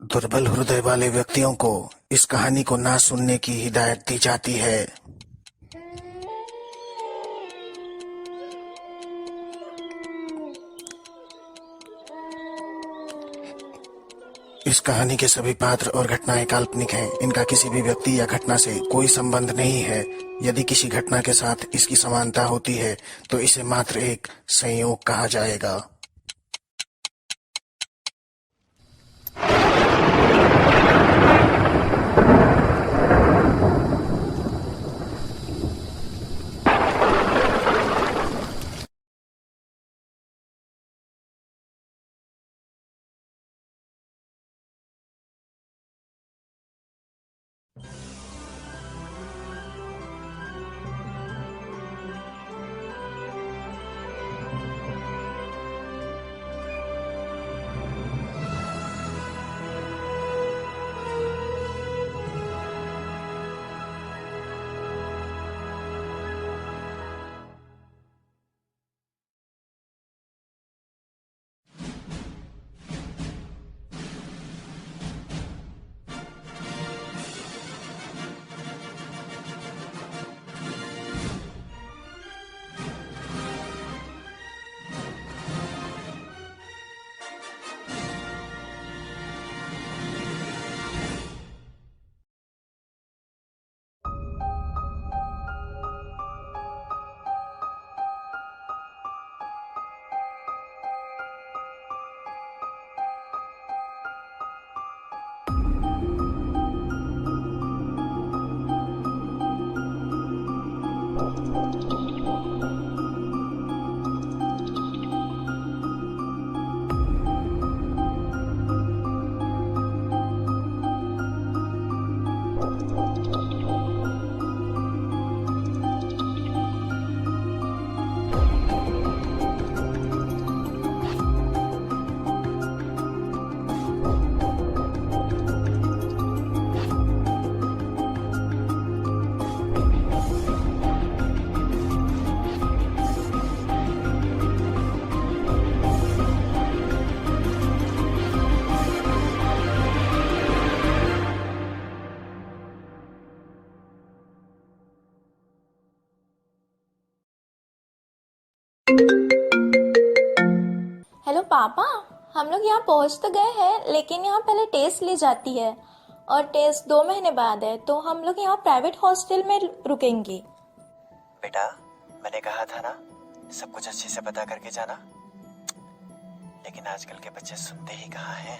दुर्बल हृदय वाले व्यक्तियों को इस कहानी को ना सुनने की हिदायत दी जाती है। इस कहानी के सभी पात्र और घटनाएं काल्पनिक हैं। इनका किसी भी व्यक्ति या घटना से कोई संबंध नहीं है। यदि किसी घटना के साथ इसकी समानता होती है तो इसे मात्र एक संयोग कहा जाएगा। हेलो पापा, हम लोग यहाँ पहुँच तो गए हैं, लेकिन यहाँ पहले टेस्ट ली जाती है और टेस्ट 2 महीने बाद है, तो हम लोग यहाँ प्राइवेट हॉस्टल में रुकेंगे। बेटा, मैंने कहा था ना, सब कुछ अच्छे से पता करके जाना। लेकिन आजकल के बच्चे सुनते ही कहाँ हैं।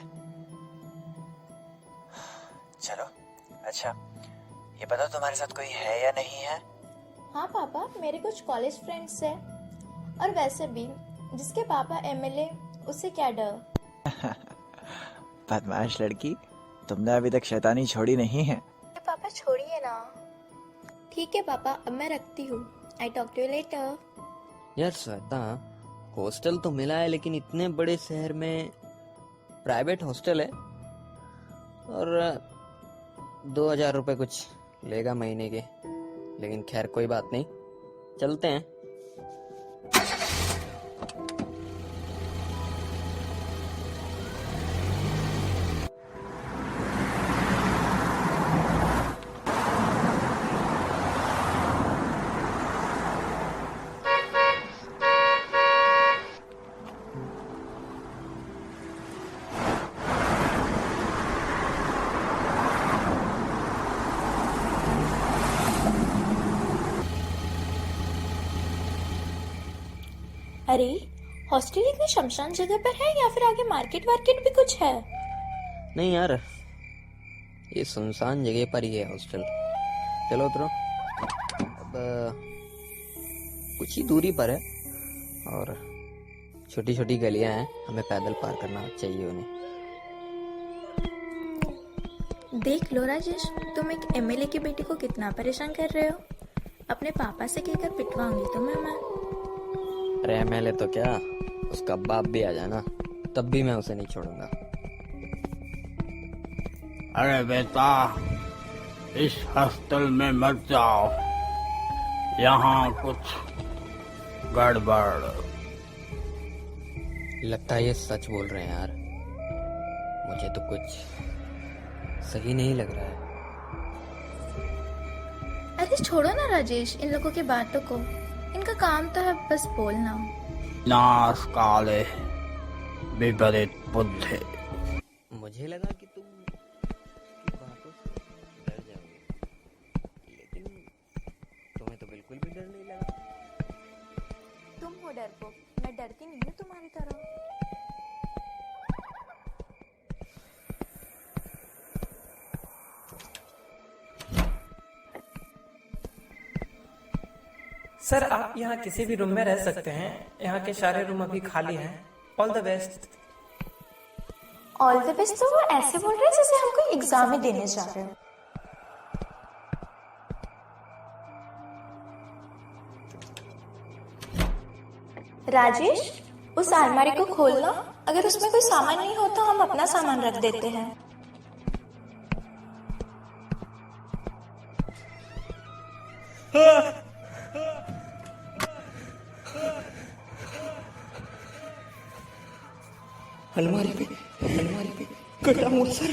चलो, अच्छा ये बताओ तुम्हारे साथ कोई है या नहीं है? हाँ पापा, मेरे कुछ कॉलेज फ्रेंड्स हैं, और वैसे भी जिसके पापा एमएलए, उससे क्या डर। बदमाश लड़की, तुमने अभी तक शैतानी छोड़ी नहीं है। पापा छोड़िए ना। ठीक है पापा, अब मैं रखती हूँ। I talk to you later. यार श्वेता, हॉस्टल तो मिला है, लेकिन इतने बड़े शहर में प्राइवेट हॉस्टल है और 2000 रुपए कुछ लेगा महीने के। लेकिन खैर कोई बात नहीं, चलते हैं। अरे, हॉस्टल ही कोई शमशान जगह पर है या फिर आगे मार्केट वार्केट भी कुछ है? नहीं यार, ये सुनसान जगह पर ही है हॉस्टल। चलो उतरो। अब कुछ ही दूरी पर है और छोटी छोटी गलियां हैं, हमें पैदल पार करना चाहिए उन्हें। देख लो राजेश, तुम एक एमएलए की बेटी को कितना परेशान कर रहे हो। अपने पापा से कहकर पिटवाऊंगी तुम्हें मैं। अरे एमएलए तो क्या, उसका बाप भी आ जाए ना, तब भी मैं उसे नहीं छोड़ूंगा। अरे बेटा, इस हॉस्टल में मत जाओ, यहाँ कुछ गड़बड़। लगता है ये सच बोल रहे हैं यार। मुझे तो कुछ सही नहीं लग रहा है। अरे छोड़ो ना राजेश इन लोगों की बातों को, इनका काम तो है बस बोलना। नाश काले विपरीत बुद्धि। मुझे लगा कि तुम की बातों से डर जाओगे, लेकिन तुम्हें तो बिल्कुल भी डर नहीं लगा। तुम हो डरपोक, मैं डरती नहीं हूँ तुम्हारी तरह। सर आप यहाँ किसी भी रूम में रह सकते हैं, यहाँ के सारे रूम अभी खाली हैं। All the best. All the best तो वो ऐसे बोल रहे हैं जैसे हम कोई एग्जाम ही देने जा रहे हो। राजेश उस अलमारी को खोलना, अगर उसमें कोई सामान नहीं हो तो हम अपना सामान रख देते हैं। अलमारी पे कटा मोड़ सर।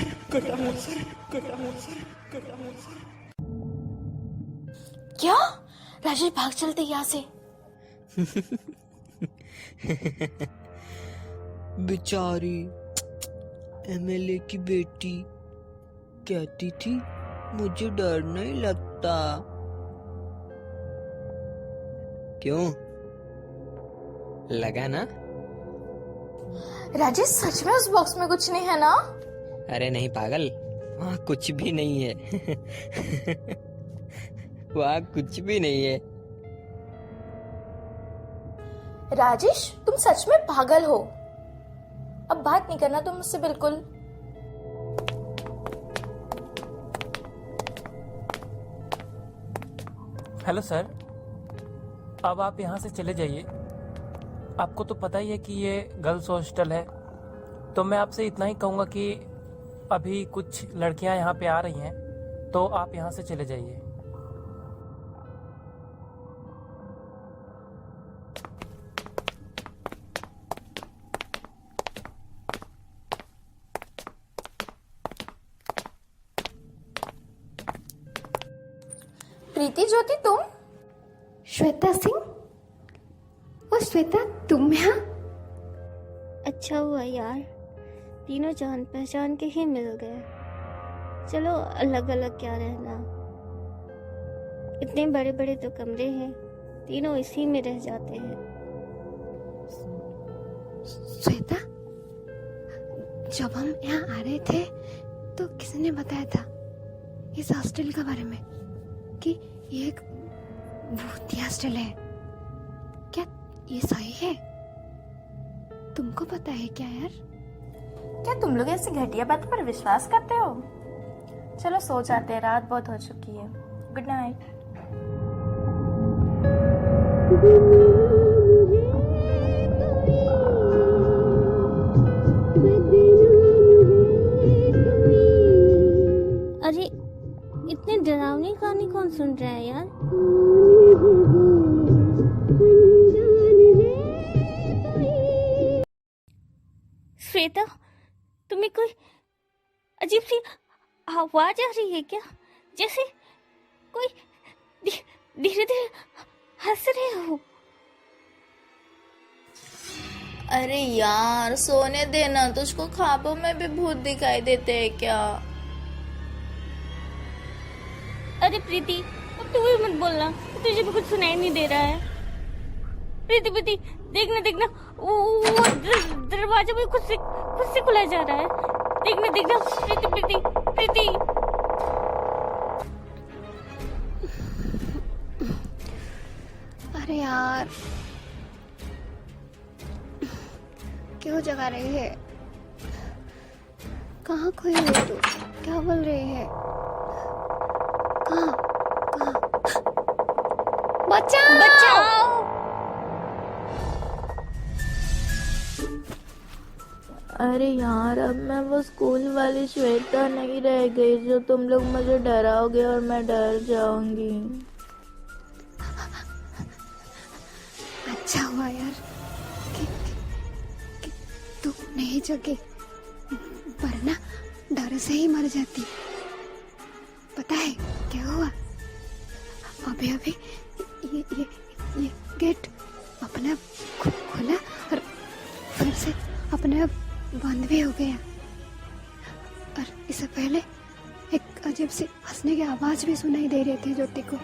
क्या? राजेश भाग चलते यहाँ से। बेचारी एमएलए की बेटी कहती थी मुझे डर नहीं लगता। क्यों लगा ना? राजेश सच में उस बॉक्स में कुछ नहीं है ना? अरे नहीं पागल, वहाँ कुछ भी नहीं है। वहाँ कुछ भी नहीं है। राजेश तुम सच में पागल हो। अब बात नहीं करना तुम मुझसे बिल्कुल। हेलो सर, अब आप यहाँ से चले जाइए। आपको तो पता ही है कि ये गर्ल्स हॉस्टल है, तो मैं आपसे इतना ही कहूँगा कि अभी कुछ लड़कियाँ यहाँ पे आ रही हैं, तो आप यहाँ से चले जाइए। प्रीति ज्योति तुम? श्वेता सिंह? ओ श्वेता तुम यहाँ? अच्छा हुआ यार, तीनों जान पहचान के ही मिल गए। चलो अलग अलग क्या रहना, इतने बड़े बड़े तो कमरे हैं, तीनों इसी में रह जाते हैं। श्वेता, जब हम यहाँ आ रहे थे तो किसने बताया था इस हॉस्टल के बारे में कि ये एक भूतिया हॉस्टल है? क्या ये सही है? तुमको पता है क्या यार? क्या तुम लोग ऐसी घटिया बात पर विश्वास करते हो? चलो सो जाते हैं, रात बहुत हो चुकी है। Good night. अरे इतने डरावनी कहानी कौन सुन रहा है यार? श्वेता, तुम्हें कोई अजीब सी आवाज आ रही है क्या? जैसे कोई धीरे धीरे हंस रहे हो। अरे यार सोने देना, तुझको ख्वाबों में भी भूत दिखाई देते हैं क्या? अरे प्रीति, अब तू भी मत बोलना, तुझे भी कुछ सुनाई नहीं दे रहा है। प्रीति प्रीति देखना देखना, वो दरवाजा भी खुद से खुला जा रहा है। देखना देखना प्रीति प्रीति प्रीति। अरे यार क्यों जगा रही है? कहाँ खोई हो तू? क्या बोल रही है? कहाँ कहाँ? बचाओ बचाओ! अरे यार अब मैं वो स्कूल वाली श्वेता नहीं रह गई जो तुम लोग मुझे डराओगे और मैं डर जाऊंगी। अच्छा हुआ यार कि तू नहीं जगी, वरना डर से ही मर जाती। पता है क्या हुआ? अभी अभी ये गेट अपने आप खुला और फिर से अपने आप बंद भी हो गया। और इससे पहले एक अजीब सी हंसने की आवाज भी सुनाई दे रही थी ज्योति को।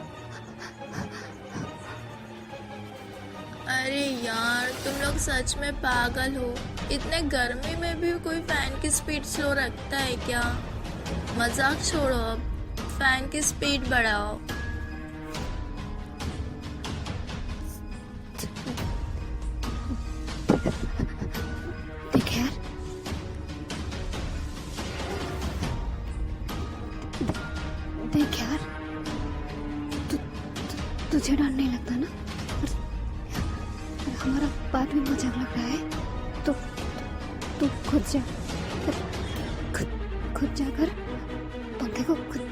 अरे यार, तुम लोग सच में पागल हो। इतने गर्मी में भी कोई फैन की स्पीड स्लो रखता है क्या? मजाक छोड़ो, अब फैन की स्पीड बढ़ाओ। देख यार, देख यार, तुझे डर नहीं लगता ना? और हमारा बात भी मजाक लग रहा है तो तू खुद जा, खुद जाकर पंखे को खुद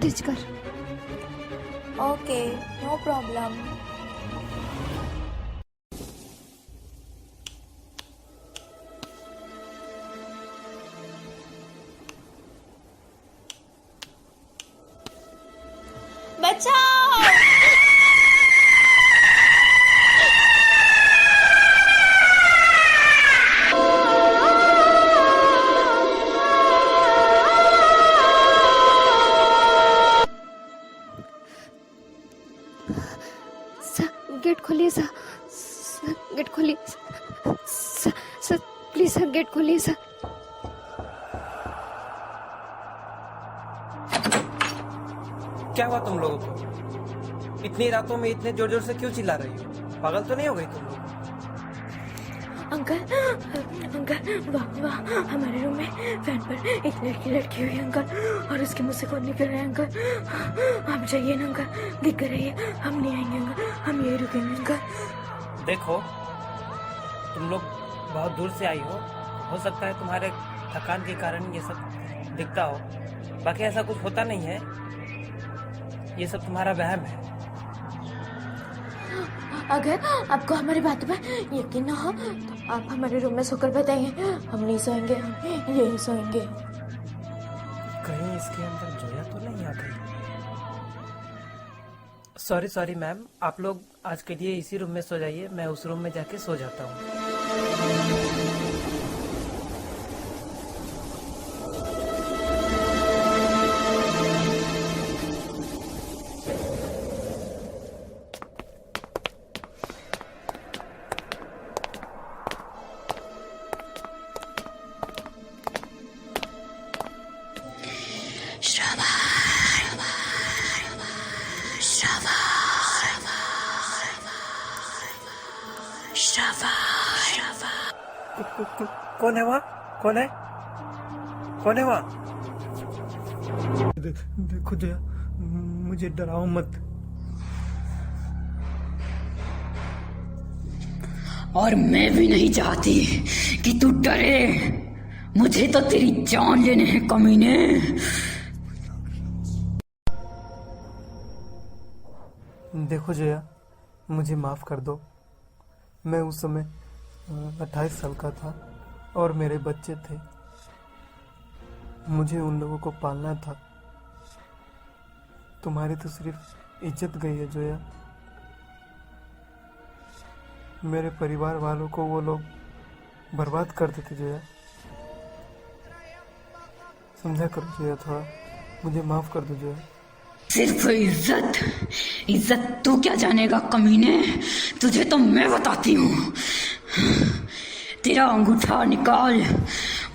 तेज कर। Okay, no problem. बचाओ! गेट खोलिए सा, गेट खोलिए सर, प्लीज सर, गेट खोलिए सर। क्या हुआ तुम लोगों को? इतनी रातों में इतने जोर जोर से क्यों चिल्ला रही हो? पागल तो नहीं हो गई तुम लोग? अंकल वाह, हमारे रूम में फैन पर एक लड़की लटकी हुई है अंकल, और उसके मुंह से खून निकल रहा है अंकल। आप जाइए ना अंकल, दिख कर रहिए, हम नहीं आएंगे अंकल, हम यही रुकेंगे अंकल। देखो, तुम लोग बहुत दूर से आई हो सकता है तुम्हारे थकान के कारण ये सब दिखता हो, बाकी ऐसा कुछ होता नहीं है, ये सब तुम्हारा वहम है। अगर आपको हमारी बातों पर यकीन न हो तो आप हमारे रूम में सोकर बताइए, हम नहीं सोएंगे, हम यही सोएंगे। कहीं इसके अंदर जोया तो नहीं आ गई? सॉरी मैम, आप लोग आज के लिए इसी रूम में सो जाइए, मैं उस रूम में जाके सो जाता हूँ। कौन है वहाँ? कौन है? कौन है वहाँ? देखो जया, मुझे डराओ मत। और मैं भी नहीं चाहती कि तू डरे, मुझे तो तेरी जान लेने हैं कमीने। देखो जया, मुझे माफ कर दो। मैं उस समय 28 साल का था और मेरे बच्चे थे, मुझे उन लोगों को पालना था। तुम्हारी तो सिर्फ इज्जत गई है जोया। मेरे परिवार वालों को वो लोग बर्बाद कर देते जोया। समझा करो जोया, थोड़ा मुझे माफ कर दो जोया। सिर्फ इज्जत, इज्जत तू क्या जानेगा कमीने, तुझे तो मैं बताती हूँ। तेरा अंगूठा निकाल,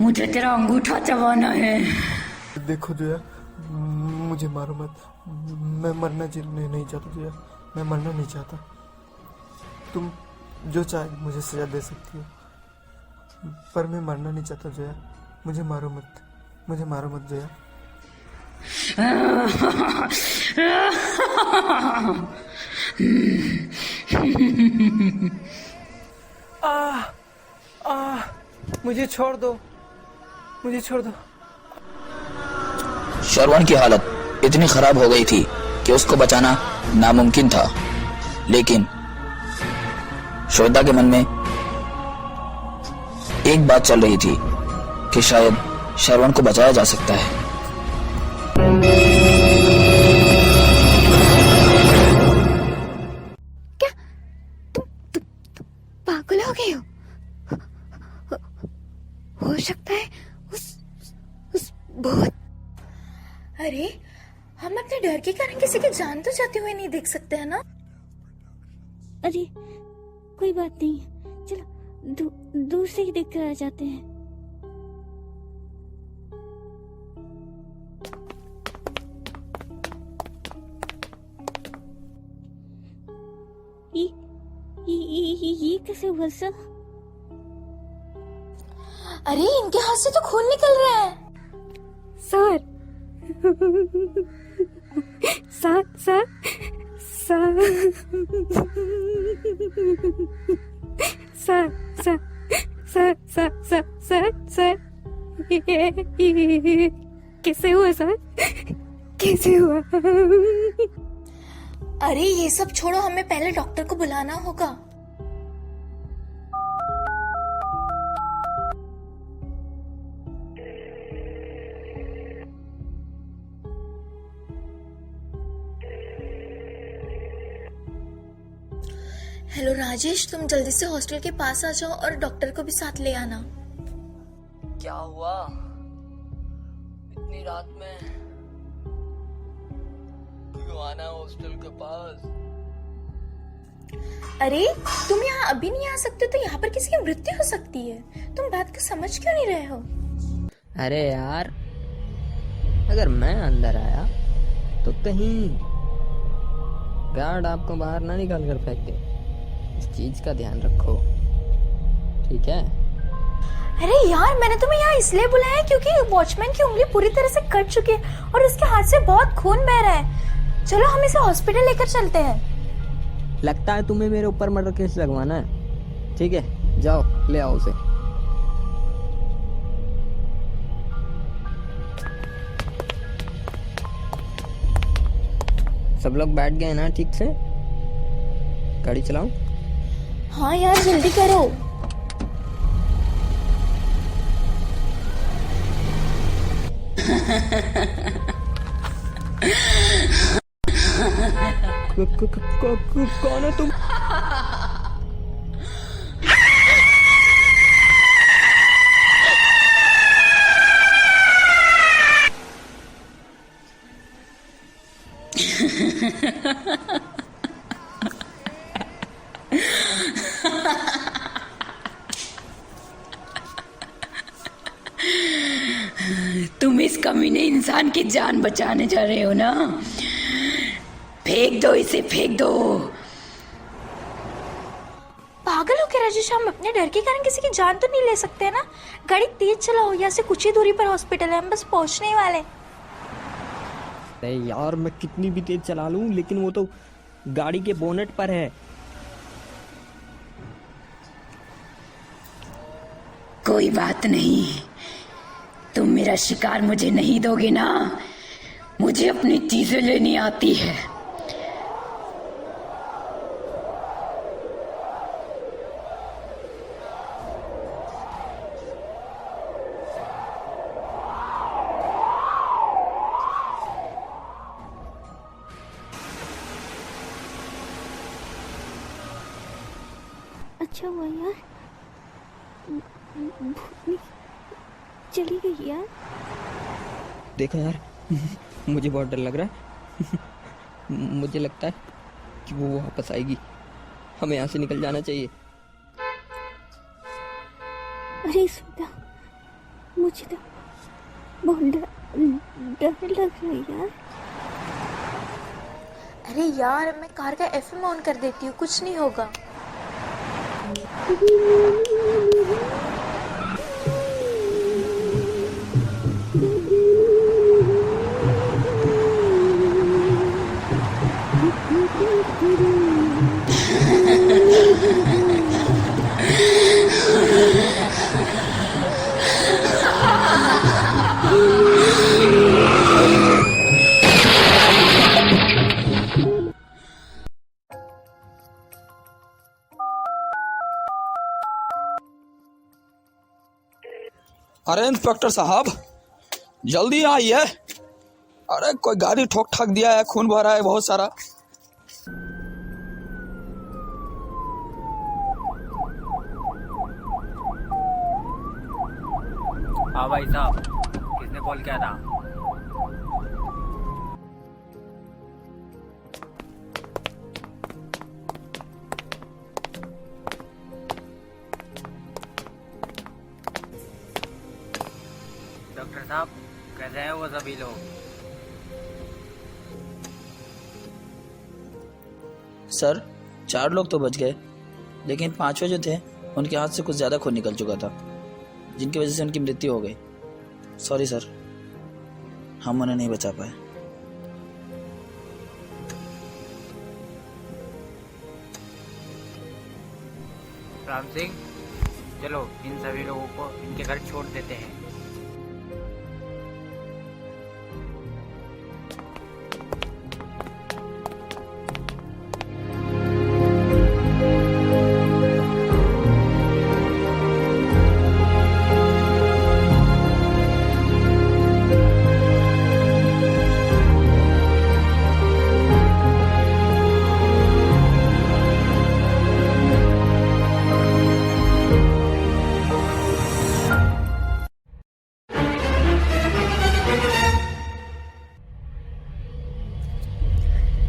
मुझे तेरा अंगूठा चबाना है। देखो जोया, मुझे मारो मत, मैं मरना नहीं चाहता जोया, मैं मरना नहीं चाहता। तुम जो चाहे मुझे सजा दे सकती हो, पर मैं मरना नहीं चाहता जोया। मुझे मारो मत, मुझे मारो मत जोया। मुझे छोड़ दो, मुझे छोड़ दो। श्रवण की हालत इतनी खराब हो गई थी कि उसको बचाना नामुमकिन था, लेकिन श्वेता के मन में एक बात चल रही थी कि शायद श्रवण को बचाया जा सकता है। क्या तुम पागल हो गए हो? हो सकता है उस भूत। अरे हम अपने डर के कारण किसी की जान तो जाते हुए नहीं देख सकते है ना। अरे कोई बात नहीं, चलो दूर से ही देख कर आ जाते हैं। ये कैसे हुआ सर? अरे इनके हाथ से तो खून निकल रहा है। Sir sir sir sir sir sir sir sir sir sir sir ये कैसे हुआ सर? कैसे हुआ? अरे ये सब छोड़ो, हमें पहले डॉक्टर को बुलाना होगा। हेलो राजेश, तुम जल्दी से हॉस्टल के पास आ जाओ और डॉक्टर को भी साथ ले आना। क्या हुआ इतनी रात में? क्यों आना हॉस्टल के पास? अरे तुम यहाँ अभी नहीं आ सकते तो यहाँ पर किसी की मृत्यु हो सकती है। तुम बात को समझ क्यों नहीं रहे हो? अरे यार, अगर मैं अंदर आया तो कहीं गार्ड आपको बाहर ना निकाल कर फेंक दे। इस चीज का ध्यान रखो, ठीक है? अरे यार, मैंने तुम्हें यहाँ इसलिए बुलाया है क्योंकि वॉचमैन की उंगली पूरी तरह से कट चुकी है और उसके हाथ से बहुत खून बह रहा है। चलो हम इसे हॉस्पिटल लेकर चलते हैं। लगता है तुम्हें मेरे ऊपर मर्डर केस लगवाना है। ठीक है, जाओ ले आओ उसे। सब लोग बैठ गए ना ठीक से? गाड़ी चलाओ। हाँ यार, जल्दी करो। कौन हो तुम? तुम इस कमीने इंसान की जान बचाने जा रहे हो ना? फेंक दो इसे, फेंक दो। पागल हो क्या राजेश? हम अपने डर के कारण किसी की जान तो नहीं ले सकते ना। गाड़ी तेज चलाओ, यहाँ से कुछ ही दूरी पर हॉस्पिटल है, हम बस पहुँचने ही वाले। अरे यार, मैं कितनी भी तेज चला लूं लेकिन वो तो गाड़ी के बोनेट पर है। कोई बात नहीं, तुम मेरा शिकार मुझे नहीं दोगे ना? मुझे अपनी चीजें लेनी आती है। अच्छा हुआ यार, भूतनी चली गई यार। देखो यार, मुझे बहुत डर लग रहा है। मुझे लगता है कि वो वापस आएगी। हमें यहाँ से निकल जाना चाहिए। अरे सुधा, मुझे तो बहुत डर लग रहा है यार। अरे यार, मैं कार का एफएम ऑन कर देती हूँ, कुछ नहीं होगा। अरे इंस्पेक्टर साहब, जल्दी आइए। अरे कोई गाड़ी ठोक ठाक दिया है, खून बह रहा है बहुत सारा। हाँ भाई साहब, किसने कॉल किया था? डॉक्टर साहब, कैसे हैं वो सभी लोग? सर 4 लोग तो बच गए, लेकिन 5वें जो थे उनके हाथ से कुछ ज्यादा खून निकल चुका था, जिनकी वजह से उनकी मृत्यु हो गई। सॉरी सर, हम उन्हें नहीं बचा पाए। राम सिंह, चलो इन सभी लोगों को इनके घर छोड़ देते हैं।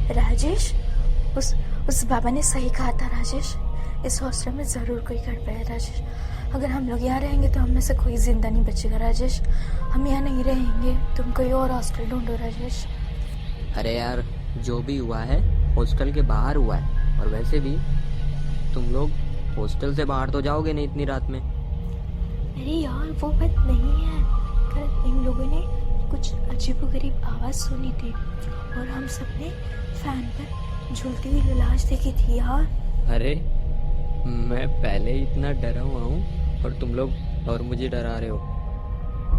राजेश, उस बाबा ने सही कहा था राजेश, इस हॉस्टल में जरूर कोई गड़बड़ है राजेश। अगर हम लोग यहाँ रहेंगे तो हम में से कोई जिंदा नहीं बचेगा राजेश। हम यहाँ नहीं रहेंगे, तुम कोई और हॉस्टल ढूंढो राजेश। अरे यार, जो भी हुआ है हॉस्टल के बाहर हुआ है, और वैसे भी तुम लोग हॉस्टल से बाहर तो जाओगे नहीं इतनी रात में। अरे यार वो बात नहीं है, कल इन लोगों ने कुछ अजीबोगरीब आवाज सुनी थी और हम सबने फैन पर झूलती हुई लाश देखी थी यार। अरे मैं पहले ही इतना डरा हुआ हूँ और तुम लोग और मुझे डरा रहे हो।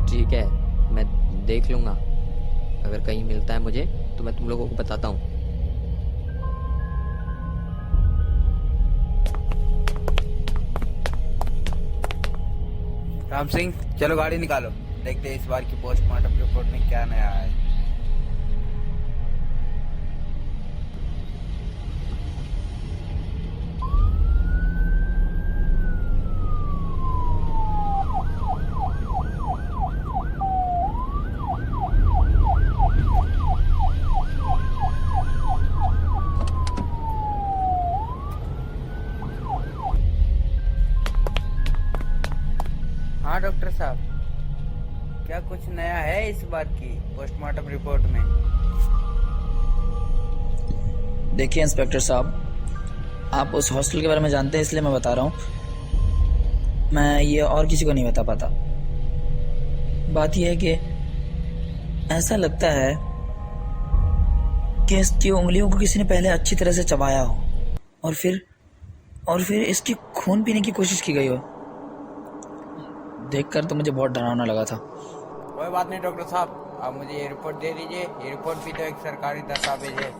ठीक है, मैं देख लूँगा, अगर कहीं मिलता है मुझे तो मैं तुम लोगों को बताता हूँ। राम सिंह, चलो गाड़ी निकालो, देखते हैं इस बार की पोस्टमार्टम रिपोर्ट में क्या नया है। हाँ डॉक्टर साहब, क्या कुछ नया है इस बार की पोस्टमार्टम रिपोर्ट में? देखिए इंस्पेक्टर साहब, आप उस हॉस्टल के बारे में जानते हैं इसलिए मैं बता रहा हूँ। मैं ये और किसी को नहीं बता पाता। बात यह है कि ऐसा लगता है कि इसकी उंगलियों को किसी ने पहले अच्छी तरह से चबाया हो और फिर इसकी खून पीने की कोशिश की गई हो। देखकर तो मुझे बहुत डरावना लगा था। कोई बात नहीं डॉक्टर साहब, आप मुझे ये रिपोर्ट दे दीजिए। ये रिपोर्ट भी तो एक सरकारी दस्तावेज है।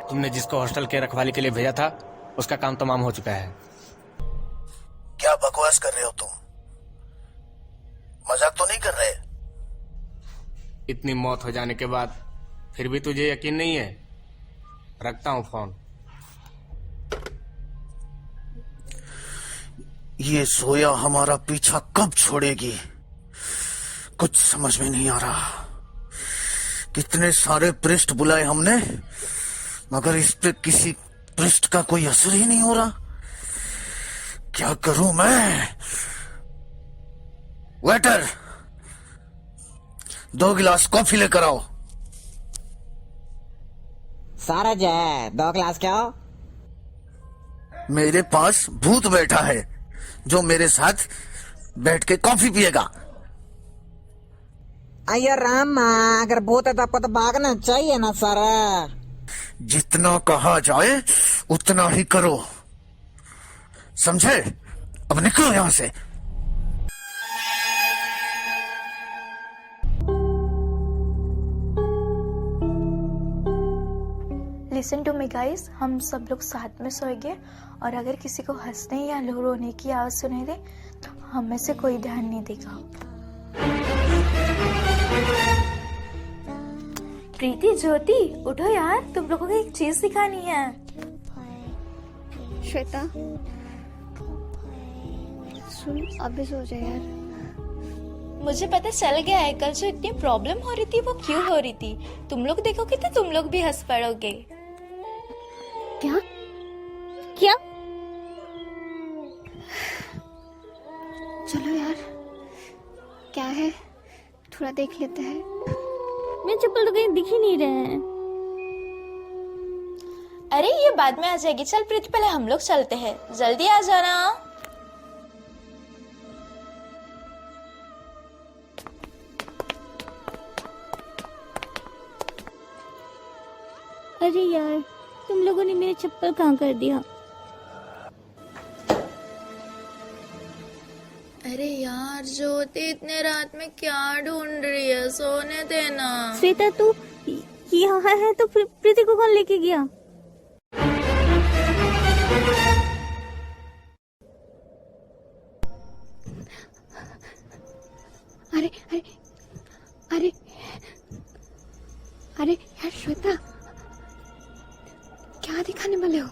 तुमने जिसको हॉस्टल के रखवाली के लिए भेजा था उसका काम तमाम हो चुका है। क्या बकवास कर रहे हो तुम? मजाक तो नहीं कर रहे? इतनी मौत हो जाने के बाद फिर भी तुझे यकीन नहीं है? रखता हूँ फोन। ये सोया हमारा पीछा कब छोड़ेगी, कुछ समझ में नहीं आ रहा। कितने सारे पृष्ठ बुलाए हमने, मगर इस पे किसी पृष्ठ का कोई असर ही नहीं हो रहा। क्या करूं मैं? वेटर, 2 गिलास कॉफी लेकर आओ। सारा जय 2 गिलास क्या? मेरे पास भूत बैठा है जो मेरे साथ बैठ के कॉफी पिएगा। अयो राम, अगर भूत है तो आपको तो भागना चाहिए ना सर। जितना कहा जाए उतना ही करो, समझे? अब निकलो यहां से। लिसन टू मी गाइस, हम सब लोग साथ में सोएंगे और अगर किसी को हंसने या रोने की आवाज सुनाई दे तो हम में से कोई ध्यान नहीं देगा। प्रीति, ज्योति, उठो यार, तुम लोगों को एक चीज दिखानी है। श्वेता सुन, अभी सो जा यार। मुझे पता चल गया है कल जो इतनी प्रॉब्लम हो रही थी वो क्यों हो रही थी। तुम लोग देखोगे तो तुम लोग भी हंस पड़ोगे। क्या क्या? चलो यार, क्या है थोड़ा देख लेते हैं। मेरे चप्पल तो कहीं दिख ही नहीं रहे हैं। अरे ये बाद में आ जाएगी। चल प्रीति, पहले हम लोग चलते हैं, जल्दी आ जाना। अरे यार, तुम लोगों ने मेरे चप्पल कहाँ कर दिया? अरे यार ज्योति, इतने रात में क्या ढूंढ रही है, सोने देना। श्वेता, तू यहाँ है तो प्रीति को कौन लेके गया? अरे अरे अरे अरे यार श्वेता, क्या दिखाने वाले हो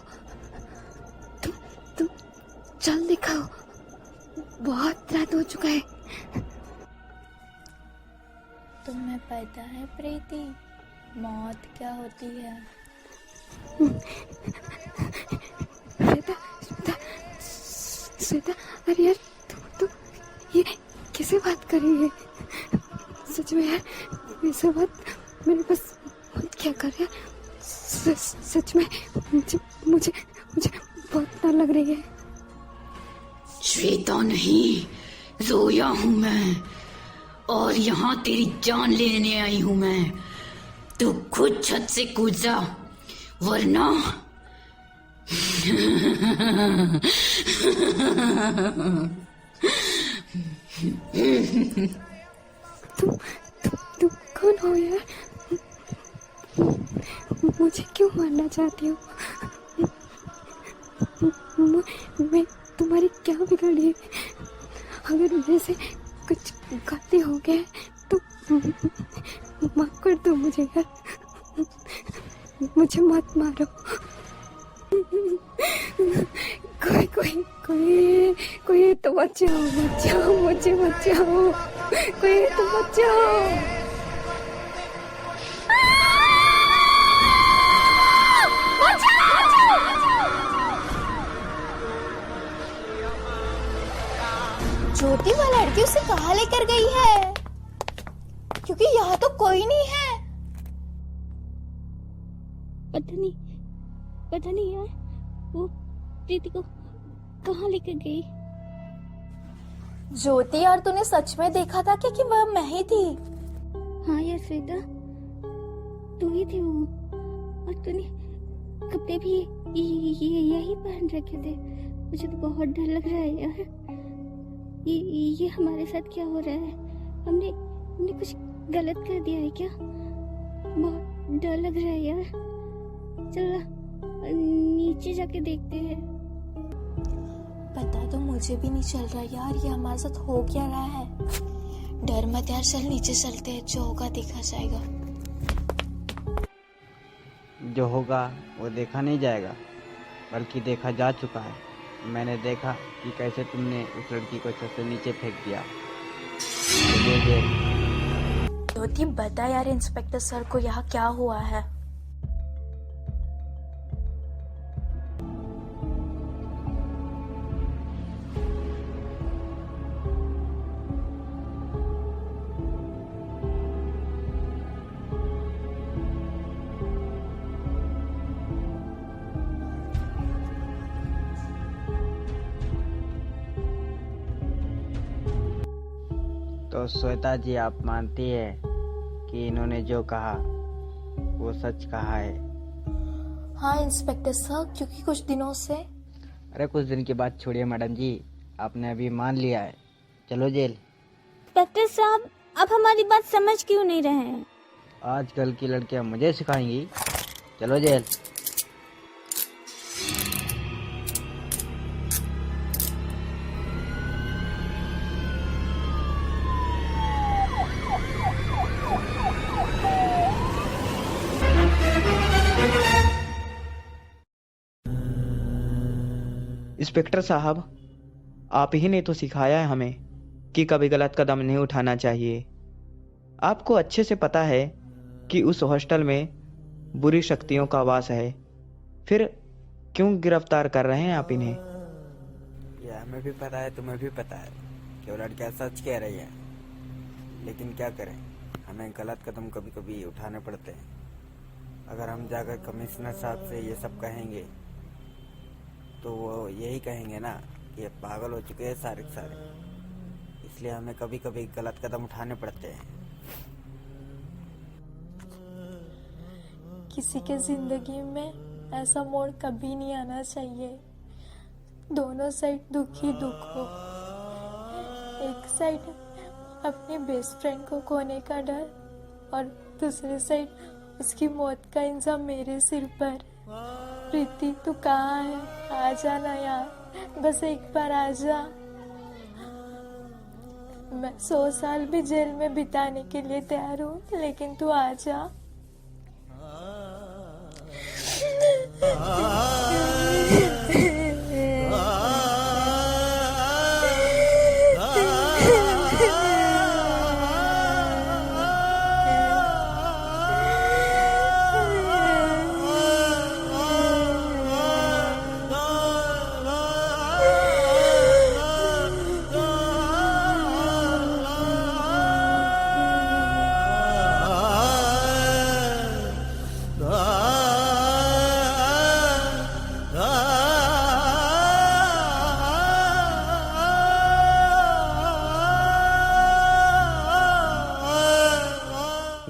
तुम? चल दिखाओ, बहुत रात हो चुका है। तुम्हें पता है प्रीति, मौत क्या होती है? श्वेता श्वेता श्वेता, अरे यार तू ये कैसे बात कर रही है? सच में यार, ऐसा बात मेरे पास मत क्या कर यार। सच में मुझे बहुत डर लग रही है। श्वेता नहीं, रोया हूं मैं, और यहाँ तेरी जान लेने आई हूं मैं। तू खुद छत से कूद जा, वरना तुम कौन हो यार? मुझे क्यों मारना चाहती हो? मैं तुम्हारी क्या बिगाड़ी है? अगर मेरे से कुछ गलती हो गया तो माफ कर दो मुझे यार, मुझे मत मारो। कोई तो बचाओ, मुझे बचाओ, कोई तो बचाओ। ज्योति वो लड़की उसे कहाँ लेकर गई है? क्योंकि यहाँ तो कोई नहीं है। पता नहीं यार, वो प्रीति को कहाँ लेकर गई? ज्योति यार, तूने सच में देखा था कि वह मैं ही थी? हाँ यार श्वेता, तू ही थी वो, और तूने कपड़े भी यही पहन रखे थे। मुझे तो बहुत डर लग रहा है यार। ये हमारे साथ क्या हो रहा है? हमने कुछ गलत कर दिया है क्या? बहुत डर लग रहा है यार। चल नीचे जाके देखते हैं। पता तो मुझे भी नहीं चल रहा यार, ये हमारे साथ हो क्या रहा है। डर मत यार, चल नीचे चलते हैं, जो होगा देखा जाएगा। जो होगा वो देखा नहीं जाएगा, बल्कि देखा जा चुका है। मैंने देखा कि कैसे तुमने उस लड़की को छत से नीचे फेंक दिया। ज्योति बता यार, इंस्पेक्टर सर को यहाँ क्या हुआ है? तो श्वेता जी, आप मानती है कि इन्होंने जो कहा वो सच कहा है? हाँ इंस्पेक्टर सर, क्योंकि कुछ दिनों से। अरे कुछ दिन की बात छोड़िए मैडम जी, आपने अभी मान लिया है, चलो जेल। इंस्पेक्टर साहब, आप हमारी बात समझ क्यों नहीं रहे हैं? आजकल की लड़कियां मुझे सिखाएंगी, चलो जेल। इंस्पेक्टर साहब, आप ही ने तो सिखाया है हमें कि कभी गलत कदम नहीं उठाना चाहिए। आपको अच्छे से पता है कि उस हॉस्टल में बुरी शक्तियों का वास है, फिर क्यों गिरफ्तार कर रहे हैं आप इन्हें? ये हमें भी पता है, तुम्हें भी पता है कि वो लड़कियां सच कह रही है, लेकिन क्या करें, हमें गलत कदम कभी कभी उठाने पड़ते हैं। अगर हम जाकर कमिश्नर साहब से ये सब कहेंगे तो वो यही कहेंगे ना कि ये पागल हो चुके हैं सारे के सारे, इसलिए हमें कभी कभी गलत कदम उठाने पड़ते हैं। किसी के जिंदगी में ऐसा मोड़ कभी नहीं आना चाहिए। दोनों साइड दुख ही दुख हो। एक साइड अपने बेस्ट फ्रेंड को खोने का डर और दूसरी साइड उसकी मौत का इल्जाम मेरे सिर पर। प्रीति, तू कहाँ है? आ जाना यार, बस एक बार आ जा। मैं 100 साल भी जेल में बिताने के लिए तैयार हूँ, लेकिन तू आ जा।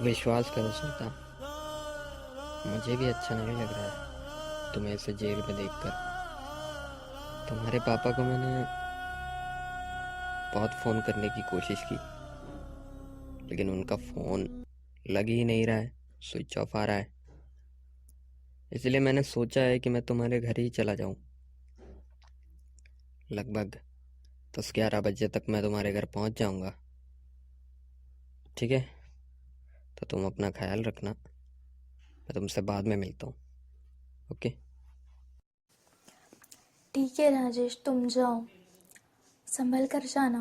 विश्वास करो श्वेता, मुझे भी अच्छा नहीं लग रहा है तुम्हें ऐसे जेल में देखकर। तुम्हारे पापा को मैंने बहुत फ़ोन करने की कोशिश की, लेकिन उनका फ़ोन लग ही नहीं रहा है, स्विच ऑफ आ रहा है। इसलिए मैंने सोचा है कि मैं तुम्हारे घर ही चला जाऊं। लगभग 10-11 बजे तक मैं तुम्हारे घर पहुंच जाऊंगा। ठीक है, तो तुम अपना ख्याल रखना, मैं तुमसे बाद में मिलता हूँ। ओके? ठीक है राजेश, तुम जाओ, संभल कर जाना।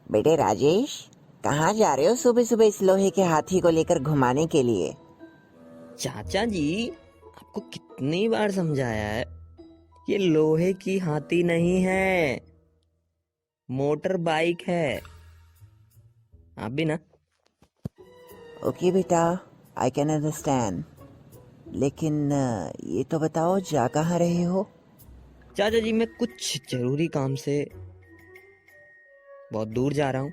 बेटे राजेश, कहाँ जा रहे हो सुबह सुबह इस लोहे के हाथी को लेकर घुमाने के लिए? चाचा जी, आपको कितनी बार समझाया है, ये लोहे की हाथी नहीं है, मोटर बाइक है। आप भी ना? ओके बेटा, आई कैन अंडरस्टैंड, लेकिन ये तो बताओ जा कहाँ रहे हो? चाचा जी, मैं कुछ जरूरी काम से बहुत दूर जा रहा हूँ।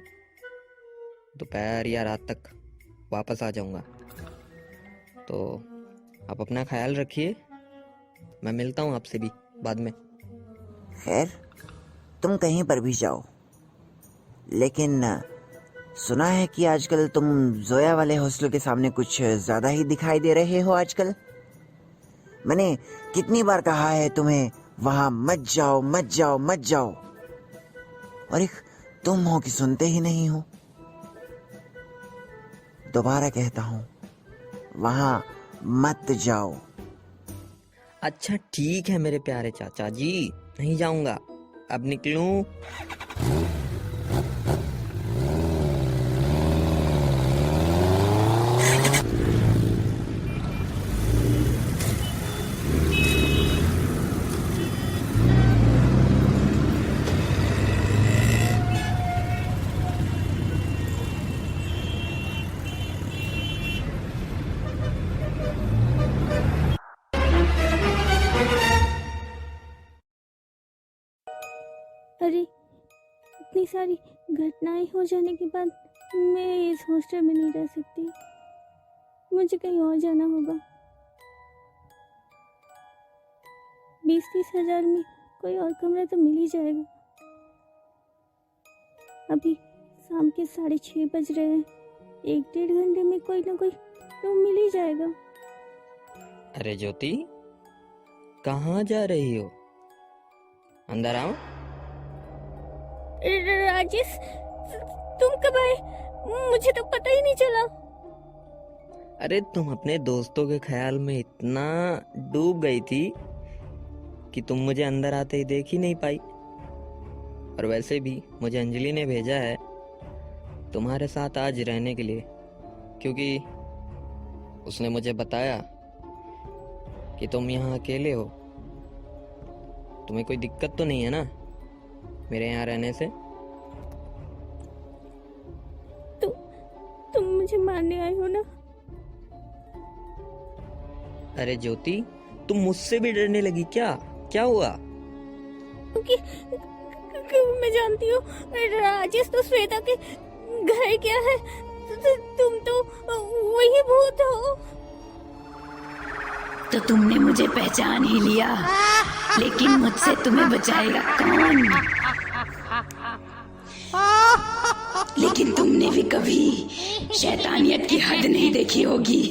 दोपहर या रात तक वापस आ जाऊंगा, तो आप अपना ख्याल रखिए। मैं मिलता हूँ आपसे भी बाद में। खैर, तुम कहीं पर भी जाओ, लेकिन सुना है कि आजकल तुम जोया वाले हॉस्टल के सामने कुछ ज्यादा ही दिखाई दे रहे हो आजकल। मैंने कितनी बार कहा है तुम्हें वहां मत जाओ मत जाओ मत जाओ, और एक तुम हो कि सुनते ही नहीं हो। दोबारा कहता हूं, वहां मत जाओ। अच्छा ठीक है मेरे प्यारे चाचा जी, नहीं जाऊंगा। अब निकलूं? अरे, इतनी सारी घटनाएं हो जाने के बाद मैं इस हॉस्टल में नहीं रह सकती। मुझे कहीं और जाना होगा। 20-30 हजार में कोई और कमरा तो मिल ही जाएगा। अभी शाम के 6:30 बज रहे हैं, 1-1.5 घंटे में कोई ना कोई रूम मिल ही जाएगा। अरे ज्योति, कहाँ जा रही हो? अंदर आओ। राजेश, तुम कब आए? मुझे तो पता ही नहीं चला। अरे तुम अपने दोस्तों के ख्याल में इतना डूब गई थी कि तुम मुझे अंदर आते ही देख ही नहीं पाई। और वैसे भी मुझे अंजलि ने भेजा है तुम्हारे साथ आज रहने के लिए, क्योंकि उसने मुझे बताया कि तुम यहाँ अकेले हो। तुम्हें कोई दिक्कत तो नहीं है ना मेरे यहाँ रहने से? तुम मुझे मारने आए हो ना? अरे ज्योति, तुम मुझसे भी डरने लगी क्या? क्या हुआ? क्योंकि मैं जानती हूँ राजेश तो श्वेता के घर क्या है। तुम तो वही भूत हो। तो तुमने मुझे पहचान ही लिया, लेकिन मुझसे तुम्हें बचाएगा कौन? लेकिन तुमने भी कभी शैतानियत की हद नहीं देखी होगी।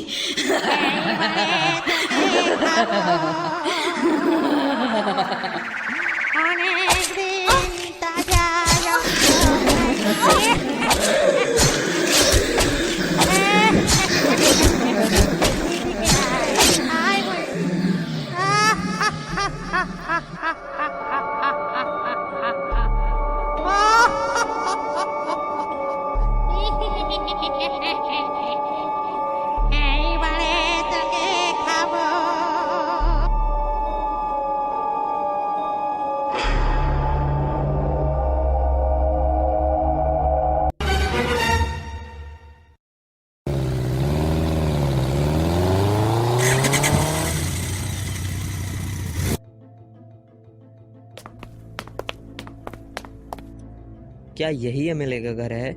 क्या यही एमएलए का घर है?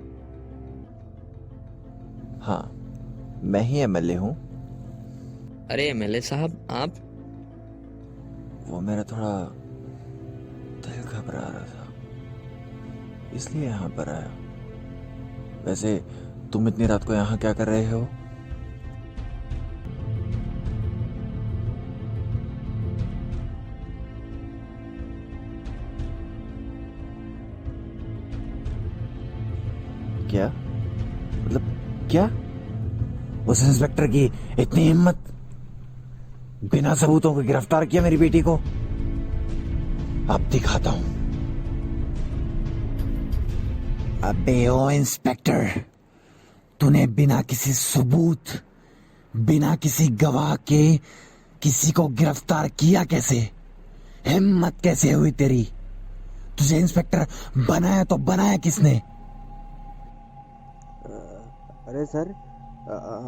हाँ, मैं ही एमएलए हूँ। अरे एमएलए साहब आप? वो मेरा थोड़ा दिल घबरा रहा था, इसलिए यहाँ पर आया। वैसे तुम इतनी रात को यहाँ क्या कर रहे हो? क्या मतलब क्या? उस इंस्पेक्टर की इतनी हिम्मत, बिना सबूतों को गिरफ्तार किया मेरी बेटी को। अब दिखाता हूं। अबे ओ इंस्पेक्टर, तूने बिना किसी सबूत, बिना किसी गवाह के किसी को गिरफ्तार किया कैसे? हिम्मत कैसे हुई तेरी? तुझे इंस्पेक्टर बनाया तो बनाया किसने? अरे सर,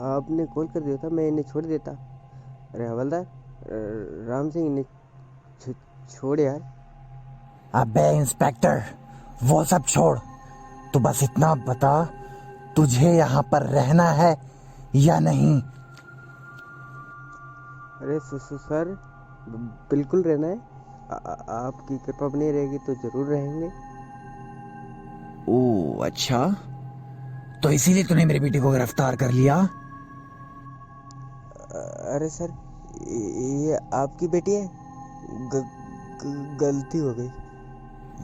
आपने कॉल कर दिया था, मैं इन्हें छोड़ देता। अरे हवलदार, राम सिंह इन्हें छोड़ यार। अबे इंस्पेक्टर, वो सब छोड़, तू बस इतना बता, तुझे यहाँ पर रहना है या नहीं? अरे सर, बिल्कुल रहना है। आपकी कृपा बनी रहेगी तो जरूर रहेंगे। ओह अच्छा, तो इसीलिए तूने मेरी बेटी को गिरफ्तार कर लिया? अरे सर, ये आपकी बेटी है, गलती हो गई।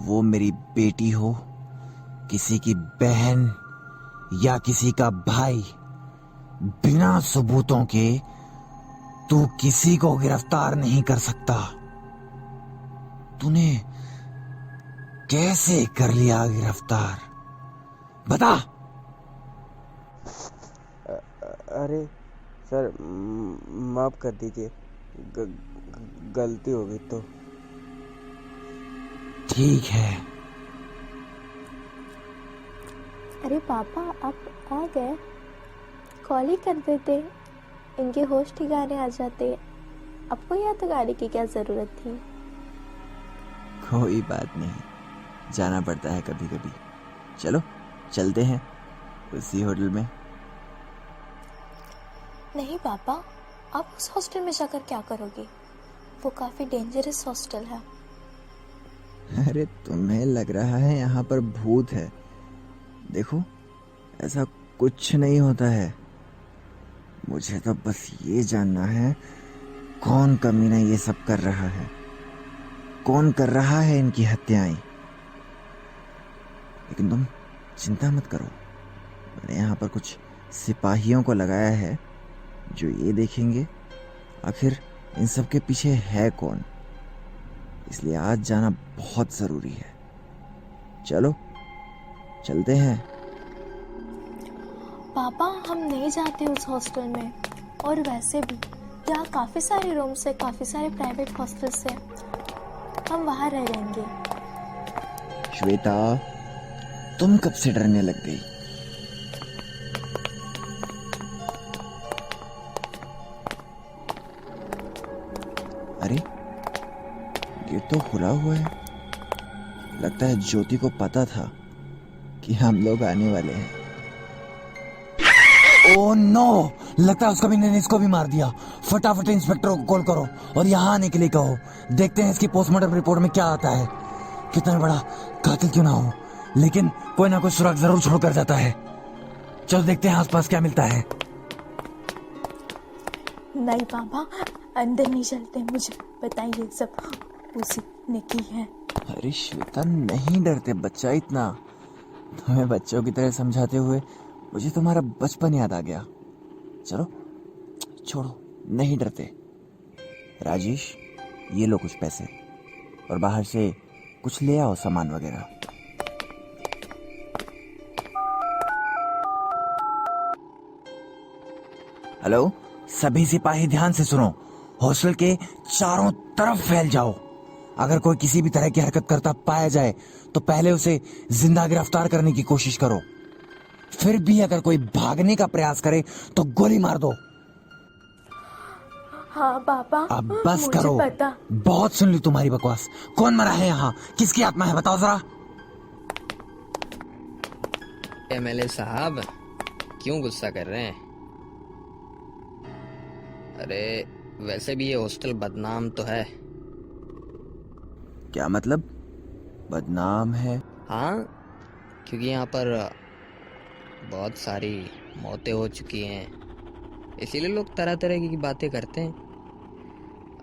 वो मेरी बेटी हो, किसी की बहन या किसी का भाई, बिना सबूतों के तू किसी को गिरफ्तार नहीं कर सकता। तूने कैसे कर लिया गिरफ्तार, बता। अरे सर, माफ कर दीजिए, गलती हो गई तो। ठीक है। अरे पापा, आप आ गए? कॉल ही कर देते, इनके होश ठिकाने आ जाते। आपको यहाँ तक आने की क्या जरूरत थी? कोई बात नहीं, जाना पड़ता है कभी कभी। चलो चलते हैं उसी होटल में। नहीं पापा, आप उस हॉस्टल में जाकर क्या करोगे? वो काफी डेंजरस हॉस्टल है। अरे तुम्हें लग रहा है यहाँ पर भूत है, देखो ऐसा कुछ नहीं होता है। मुझे तो बस ये जानना है, कौन कमीना ये सब कर रहा है, कौन कर रहा है इनकी हत्याएं। लेकिन तुम चिंता मत करो, मैंने यहाँ पर कुछ सिपाहियों को लगाया है, जो ये देखेंगे आखिर इन सब के पीछे है कौन। इसलिए आज जाना बहुत जरूरी है। चलो चलते हैं। पापा हम नहीं जाते उस हॉस्टल में, और वैसे भी यहाँ काफ़ी सारे रूम्स है, काफ़ी सारे प्राइवेट हॉस्टल्स है, हम वहाँ रह लेंगे। श्वेता तुम कब से डरने लग गई? अरे गेट तो खुला हुआ है। लगता है ज्योति को पता था कि हम लोग आने वाले हैं। ओह नो, लगता है उसका भी ने इसको भी मार दिया। फटाफट इंस्पेक्टर को कॉल करो और यहाँ आने के लिए कहो। देखते हैं इसकी पोस्टमार्टम रिपोर्ट में क्या आता है। कितना बड़ा कातिल क्यों ना हो, लेकिन कोई ना कोई सुराग जरूर छोड़ कर जाता है। चलो देखते हैं आसपास क्या मिलता है। नहीं पापा, अंदर नहीं चलते, मुझे बताइए सब उसी ने की है। अरे श्वेता नहीं डरते बच्चा इतना। तुम्हें बच्चों की तरह समझाते हुए मुझे तुम्हारा बचपन याद आ गया। चलो छोड़ो, नहीं डरते। राजेश ये लो कुछ पैसे और बाहर से कुछ ले आओ सामान वगैरह। हेलो सभी सिपाही ध्यान से सुनो, हॉस्टल के चारों तरफ फैल जाओ। अगर कोई किसी भी तरह की हरकत करता पाया जाए तो पहले उसे जिंदा गिरफ्तार करने की कोशिश करो। फिर भी अगर कोई भागने का प्रयास करे तो गोली मार दो। हाँ पापा, अब बस मुझे करो, पता। बहुत सुन ली तुम्हारी बकवास। कौन मरा है यहाँ, किसकी आत्मा है बताओ जरा। एमएलए साहब क्यों गुस्सा कर रहे हैं? अरे वैसे भी ये हॉस्टल बदनाम तो है। क्या मतलब बदनाम है? हाँ, क्योंकि यहाँ पर बहुत सारी मौतें हो चुकी हैं, इसीलिए लोग तरह तरह की बातें करते हैं।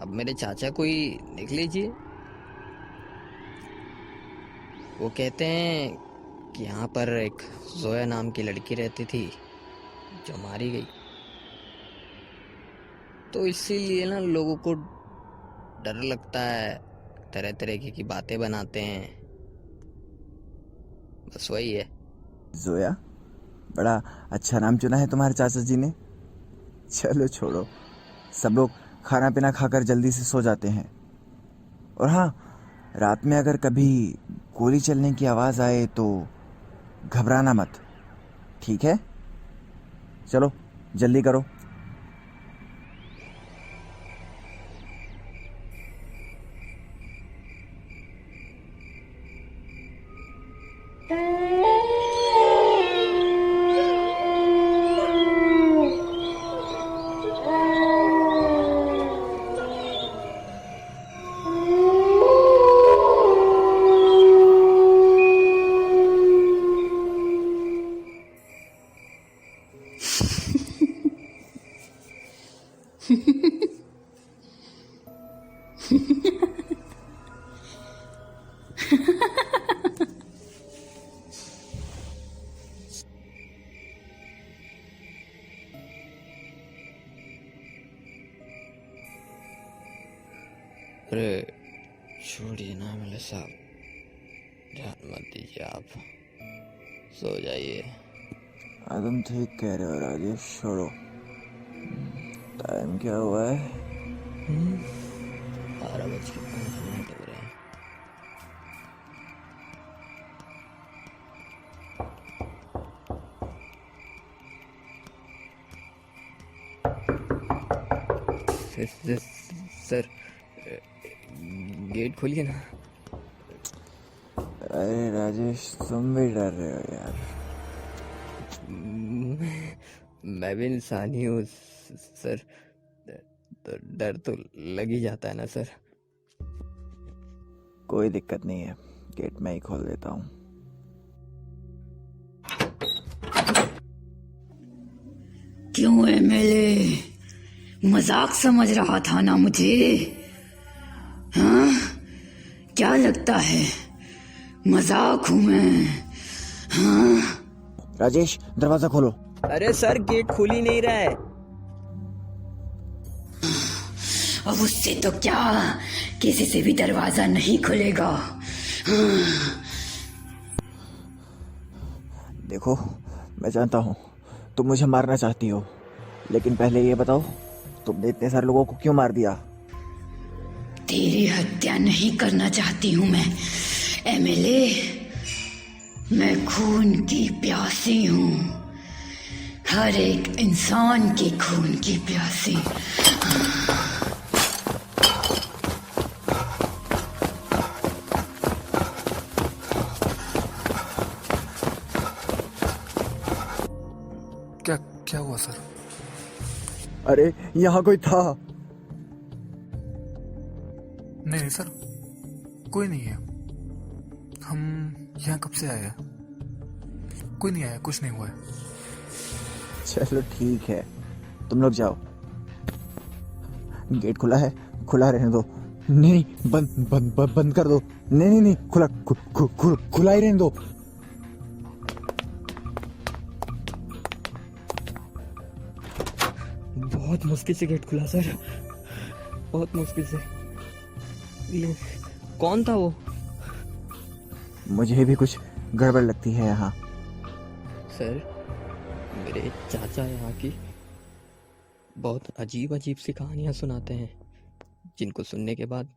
अब मेरे चाचा को ही देख लीजिए, वो कहते हैं कि यहाँ पर एक जोया नाम की लड़की रहती थी जो मारी गई। तो इसीलिए ना लोगों को डर लगता है, तरह तरह की बातें बनाते हैं। बस वही है। जोया, बड़ा अच्छा नाम चुना है तुम्हारे चाचा जी ने। चलो छोड़ो, सब लोग खाना पीना खाकर जल्दी से सो जाते हैं। और हाँ, रात में अगर कभी गोली चलने की आवाज आए तो घबराना मत, ठीक है? चलो जल्दी करो। अरे छोड़िए ना एमएलए साहब, ध्यान मत दीजिए, आप सो जाइए। तुम ठीक कह रहे हो राजेश, छोड़ो। टाइम क्या हुआ है? 12:05 हो रहे हैं। सर गेट खोलिए ना। अरे राजेश तुम भी डर रहे हो यार। मैं भी इंसान ही हूँ सर, तो डर तो लग ही जाता है ना सर। कोई दिक्कत नहीं है, गेट मैं ही खोल देता हूँ। क्यों एमएलए, मजाक समझ रहा था ना मुझे? हाँ, क्या लगता है मजाक हूं मैं? हाँ राजेश दरवाजा खोलो। अरे सर गेट खुल ही नहीं रहा है। अब उससे तो क्या, किसी से भी दरवाजा नहीं खुलेगा। देखो, मैं जानता हूँ तुम मुझे मारना चाहती हो, लेकिन पहले ये बताओ तुमने इतने सारे लोगों को क्यों मार दिया? तेरी हत्या नहीं करना चाहती हूँ मैं एमएलए। मैं खून की प्यासी हूँ, हर एक इंसान के खून की प्यासी। क्या हुआ सर? अरे यहाँ कोई था? नहीं सर, कोई नहीं है। हम यहाँ कब से आए हैं? कोई नहीं आया, कुछ नहीं हुआ है। चलो ठीक है, तुम लोग जाओ। गेट खुला है, खुला रहने दो। नहीं, बंद कर दो। नहीं, खुला ही रहने दो। बहुत मुश्किल से गेट खुला सर, बहुत मुश्किल से। ये कौन था वो? मुझे भी कुछ गड़बड़ लगती है यहाँ। सर, मेरे चाचा यहाँ की बहुत अजीब अजीब सी कहानियाँ सुनाते हैं, जिनको सुनने के बाद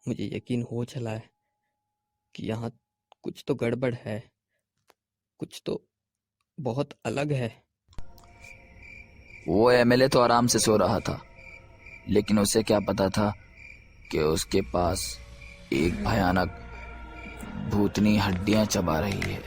मुझे यकीन हो चला है कि यहाँ कुछ तो गड़बड़ है, कुछ तो बहुत अलग है। वो एमएलए तो आराम से सो रहा था, लेकिन उसे क्या पता था कि उसके पास एक भयानक भूतनी हड्डियां चबा रही है।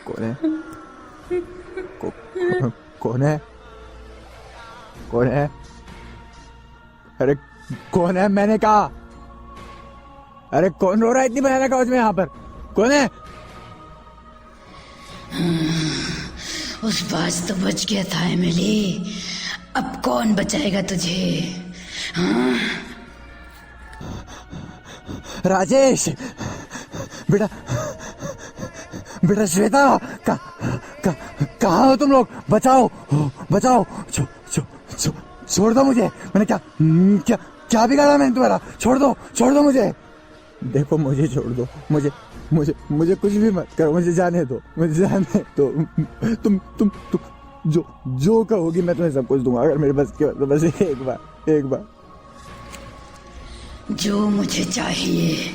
कौन है? कौन है? कौन है? अरे कौन है मैंने कहा? अरे कौन रो रहा है इतनी भयानक आवाज में यहाँ पर? कौन है? उस बाज तो बच गया था एमएलए, अब कौन बचाएगा तुझे? हाँ? राजेश, बेटा श्वेता, कहाँ हो तुम लोग? बचाओ, छोड़ दो मुझे। मैंने क्या बिगाड़ा मैंने तुम्हारा? छोड़ दो मुझे। देखो मुझे छोड़ दो, मुझे कुछ भी मत करो, मुझे जाने दो। तुम जो कहोगी मैं तुम्हें सब कुछ दूंगा, अगर मेरे बस के तो बस एक बार। जो मुझे चाहिए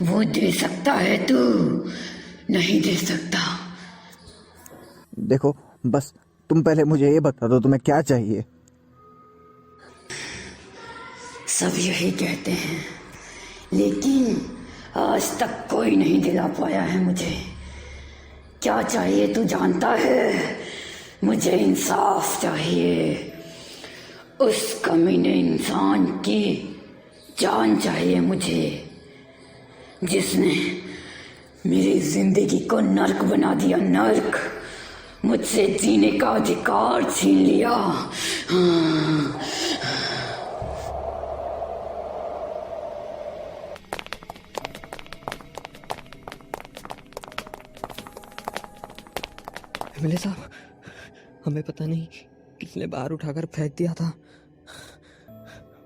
वो दे सकता है तू, नहीं दे सकता। देखो बस तुम पहले मुझे ये बता दो तुम्हें क्या चाहिए। सब यही कहते हैं, लेकिन आज तक कोई नहीं दिला पाया है मुझे। क्या चाहिए तू जानता है? मुझे इंसाफ चाहिए। उस कमीने इंसान की जान चाहिए मुझे, जिसने मेरी जिंदगी को नर्क बना दिया, नर्क। मुझसे जीने का अधिकार छीन लिया। हाँ। एमएलए साहब, हमें पता नहीं किसने बाहर उठाकर फेंक दिया था।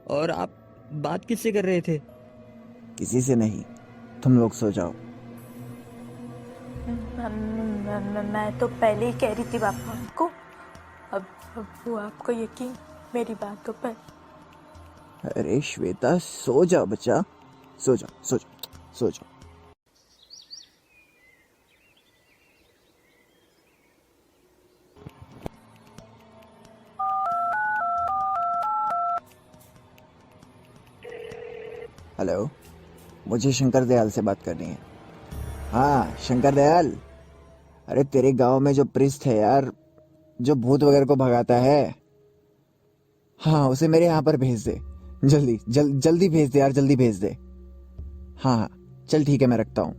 और आप बात किससे कर रहे थे? किसी से नहीं, तुम लोग सो जाओ। मैं तो पहले ही कह रही थी पापा को, अब वो आपको यकीन मेरी बातों पर। अरे श्वेता, सो जाओ बच्चा, सो जाओ। हेलो, मुझे शंकर दयाल से बात करनी है। हाँ शंकर दयाल, अरे तेरे गांव में जो प्रिस्ट है यार, जो भूत वगैरह को भगाता है, हाँ उसे मेरे यहाँ पर भेज दे। जल्दी भेज दे यार, जल्दी भेज दे। हाँ चल ठीक है, मैं रखता हूँ।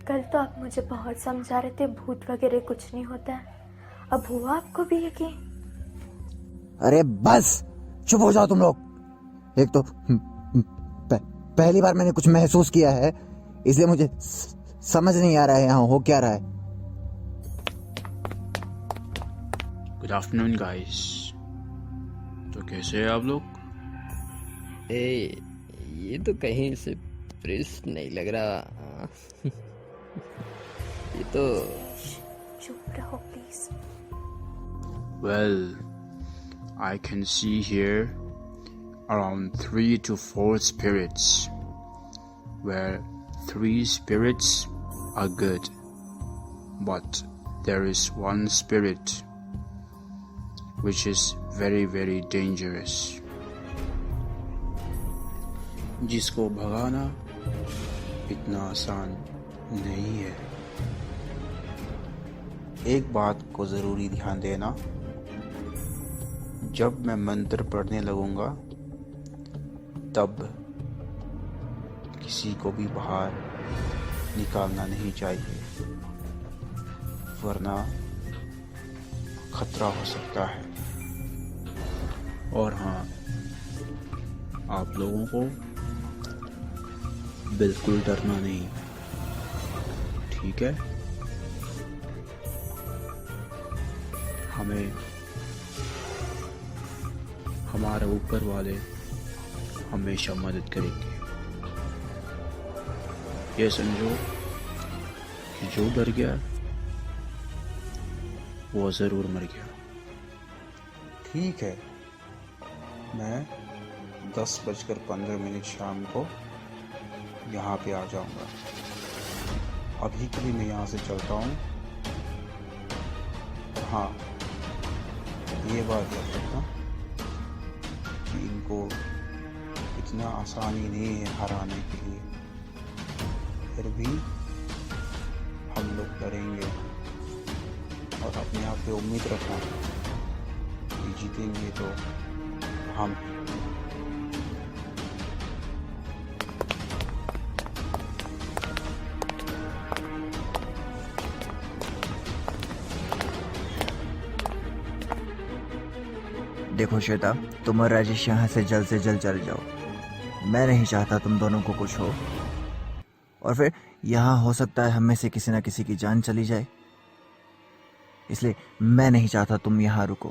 कल तो आप मुझे बहुत समझा रहे थे भूत वगैरह कुछ नहीं होता है, अब हुआ आपको भी यकीन? अरे बस चुप हो जाओ तुम लोग। एक तो पहली बार मैंने कुछ महसूस किया है, इसलिए मुझे समझ नहीं आ रहा है यहाँ हो क्या रहा है। Good afternoon guys. तो कैसे हैं आप लोग? ये तो कहीं से प्रिंस नहीं लग रहा। ये तो चुप रहो please. Well, I can see here around 3 to 4 spirits, where 3 spirits are good, but there is one spirit which is very very dangerous, जिसको भगाना इतना आसान नहीं है। एक बात को जरूरी ध्यान देना, जब मैं मंत्र पढ़ने लगूंगा तब किसी को भी बाहर निकालना नहीं चाहिए, वरना खतरा हो सकता है। और हाँ, आप लोगों को बिल्कुल डरना नहीं, ठीक है? हमें हमारे ऊपर वाले हमेशा मदद करेंगे। ये समझो कि जो डर गया वो जरूर मर गया। ठीक है, मैं 10:15 शाम को यहाँ पे आ जाऊँगा। अभी के लिए मैं यहाँ से चलता हूँ। हाँ, ये बात याद रखना कि इनको इतना आसानी नहीं है हराने के लिए, फिर भी हम लोग डरेंगे और अपने आप पे उम्मीद रखना कि जीतेंगे तो हम। देखो श्वेता, तुम और राजेश यहाँ से जल्द चले जाओ। मैं नहीं चाहता तुम दोनों को कुछ हो, और फिर यहाँ हो सकता है हम में से किसी न किसी की जान चली जाए, इसलिए मैं नहीं चाहता तुम यहाँ रुको।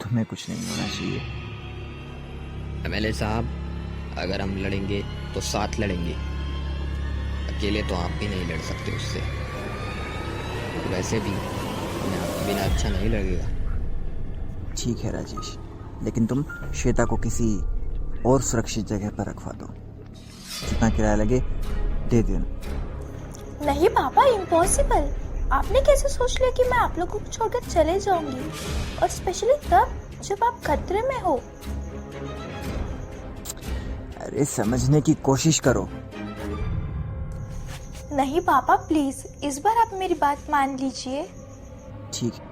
तुम्हें कुछ नहीं होना चाहिए। एमएलए साहब, अगर हम लड़ेंगे तो साथ लड़ेंगे, अकेले तो आप भी नहीं लड़ सकते उससे। वैसे भी हमें आपके बिना अच्छा नहीं लगेगा। ठीक है राजेश, लेकिन तुम श्वेता को किसी और सुरक्षित जगह पर रखवा दो। जितना किराया लगे दे देना। नहीं पापा, इम्पॉसिबल। आपने कैसे सोच लिया कि मैं आप लोगों को छोड़कर चले जाऊंगी, और स्पेशली तब जब आप खतरे में हो। अरे समझने की कोशिश करो। नहीं पापा प्लीज, इस बार आप मेरी बात मान लीजिए। ठीक है।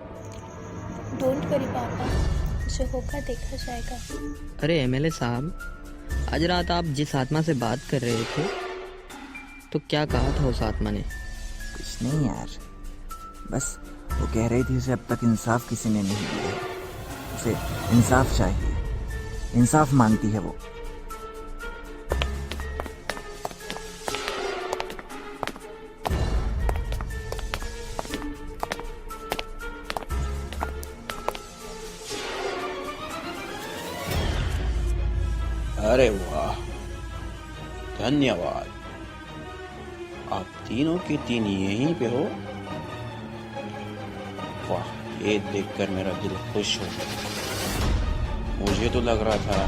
डोंट वरी पापा, जो होगा देखा जाएगा। अरे एमएलए साहब, आज रात आप जिस आत्मा से बात कर रहे थे, तो क्या कहा था उस आत्मा ने? कुछ नहीं यार, बस वो कह रही थी उसे अब तक इंसाफ किसी ने नहीं दिया है, उसे इंसाफ चाहिए, इंसाफ मांगती है वो। अरे वाह, धन्यवाद। आप तीनों के तीन यहीं पे हो। वाह, ये देखकर मेरा दिल खुश हो गया। मुझे तो लग रहा था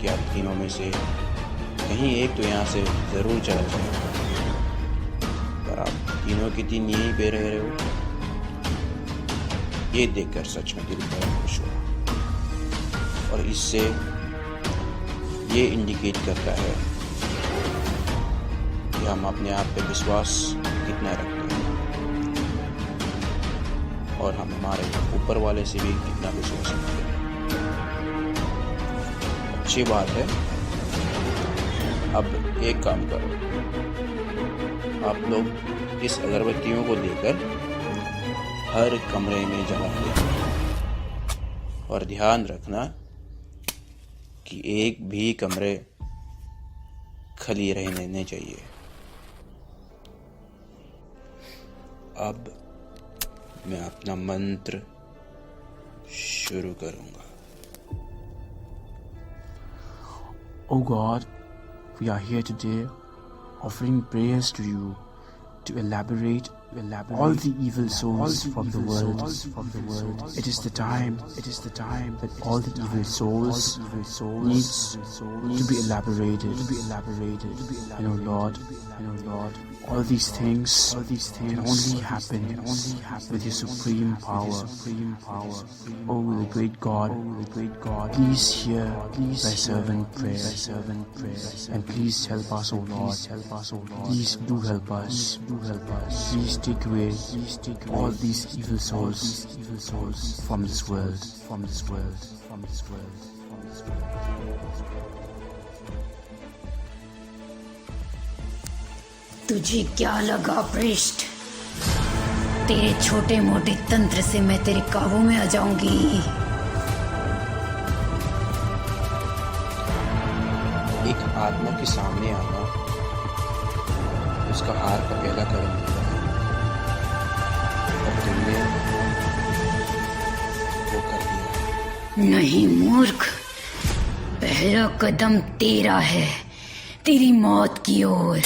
कि आप तीनों में से कहीं एक तो यहाँ से जरूर चला जाएगा, पर आप तीनों के तीन यहीं पे रह रहे हो। ये देखकर सच में दिल बड़ा खुश हुआ, और इससे ये इंडिकेट करता है कि हम अपने आप पे विश्वास कितना रखते हैं, और हम हमारे ऊपर वाले से भी कितना विश्वास रखते हैं। अच्छी बात है। अब एक काम करो, आप लोग इस अगरबत्तियों को लेकर हर कमरे में जमा दें और ध्यान रखना कि एक भी कमरे खाली रहने नहीं चाहिए। अब मैं अपना मंत्र शुरू करूंगा। Oh God, we are here today offering prayers to you to elaborate all the evil souls from the world. It is the time that all the evil souls needs to be elaborated. You know, Lord, all these things can only happen with your supreme power. Oh, the great God, please hear thy servant prayer, and please help us, O Lord. Please do help us. Please take away all these evil souls from this world. तुझे क्या लगा पृष्ठ? तेरे छोटे मोटे तंत्र से मैं तेरे काबू में आ जाऊंगी। एक आत्मा के सामने आना उसका हार का पहला कदम होता है और तुमने वो कर दिया। नहीं मूर्ख, पहला कदम तेरा है, तेरी मौत की ओर।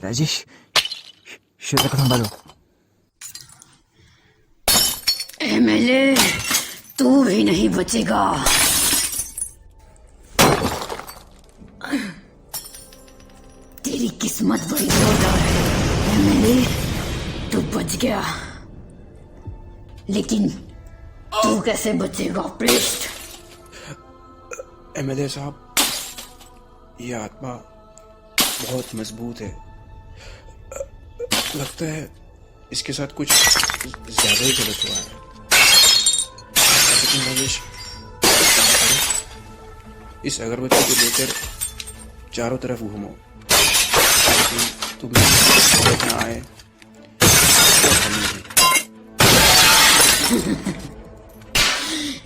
राजेश, श्वेता को संभालो। एमएलए, तू भी नहीं बचेगा। तेरी किस्मत बड़ी जोरदार है एमएलए, तू बच गया, लेकिन तू कैसे बचेगा पृष्ठ? एमएलए साहब, ये आत्मा बहुत मजबूत है। लगता है इसके साथ कुछ ज्यादा ही गलत हुआ है। लेकिन राजेश, इस अगरबत्ती को लेकर चारों तरफ घूमो, तुम्हें देखना आए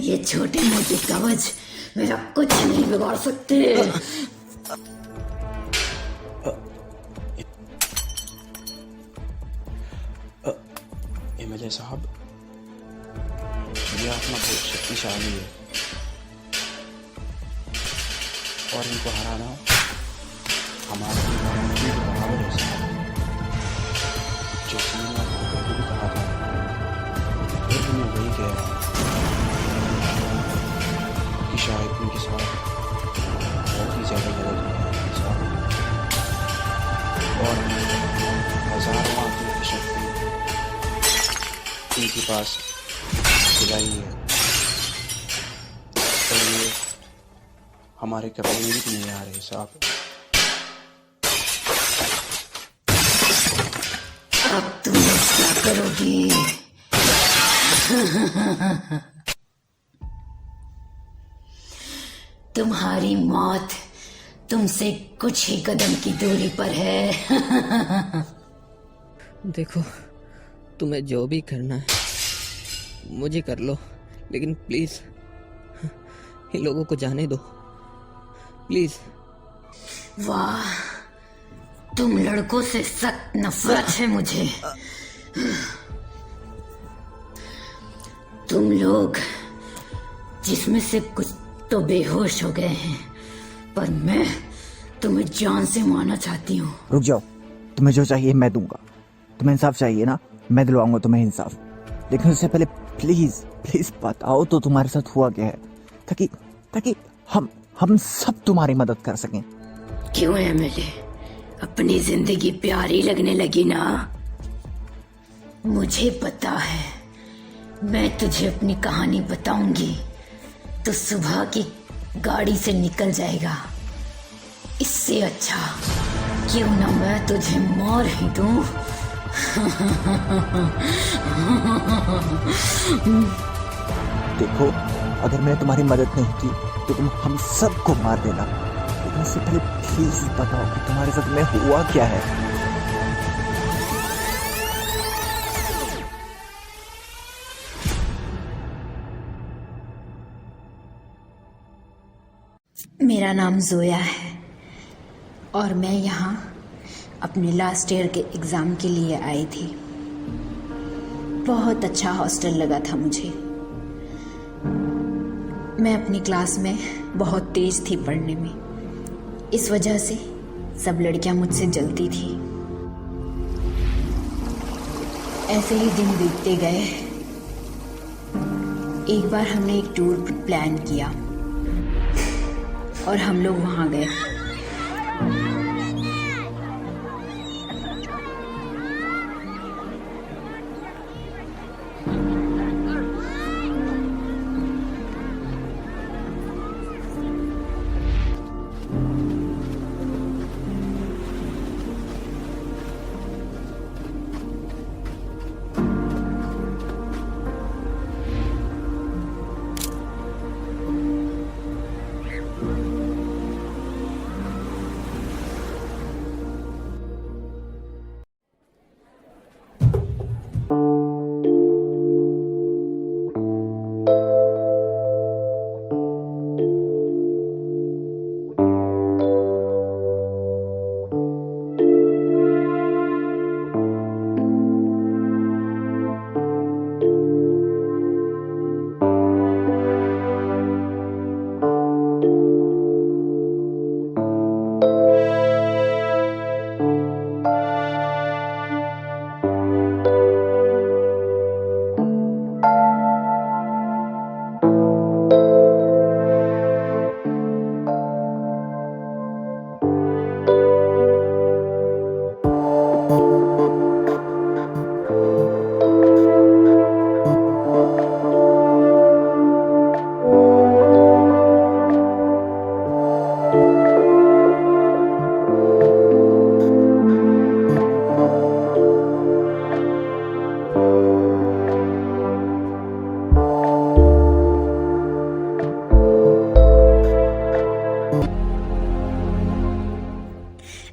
ये छोटे मोटे कवच मेरा कुछ नहीं बिगाड़ सकते। एमएलए साहब, ये आत्मा बहुत शक्तिशाली है और इनको हराना हमारे लिए बराबर है साहब। जैसे मैंने आपको पहले भी कहा था, फिर भी मैं वही कह रहा हूँ कि शायद उनके साथ बहुत ही ज़्यादा गलत हुआ है साहब, और हजारों आत्मा की शक्ति इनके पास खिलाई है और ये हमारे कपड़े में भी नहीं आ रहे साहब। अब तुम क्या करोगी? तुम्हारी मौत तुमसे कुछ ही कदम की दूरी पर है। देखो, तुम्हें जो भी करना है मुझे कर लो, लेकिन प्लीज इन लोगों को जाने दो, प्लीज। वाह, तुम लड़कों से सख्त नफरत है मुझे। तुम लोग जिसमें से कुछ तो बेहोश हो गए हैं, पर मैं तुम्हें जान से मारना चाहती हूँ। रुक जाओ, तुम्हें जो चाहिए मैं दूंगा। तुम्हें इंसाफ चाहिए ना, मैं दिलवाऊंगा तुम्हें इंसाफ। लेकिन उससे पहले प्लीज बताओ तो तुम्हारे साथ हुआ क्या है, ताकि हम सब तुम्हारी मदद कर सकें। क्यों एमएलए, अपनी जिंदगी प्यारी लगने लगी ना? मुझे पता है, मैं तुझे अपनी कहानी बताऊंगी तो सुबह की गाड़ी से निकल जाएगा। इससे अच्छा क्यों ना मैं तुझे मार ही दूं। देखो, अगर मैंने तुम्हारी मदद नहीं की तो तुम हम सबको मार देना। लेकिन उससे पहले प्लीज बताओ कि तुम्हारे साथ में हुआ क्या है। मेरा नाम जोया है और मैं यहाँ अपने लास्ट ईयर के एग्ज़ाम के लिए आई थी। बहुत अच्छा हॉस्टल लगा था मुझे। मैं अपनी क्लास में बहुत तेज थी पढ़ने में, इस वजह से सब लड़कियां मुझसे जलती थी। ऐसे ही दिन बीतते गए। एक बार हमने एक टूर प्लान किया और हम लोग वहां गए।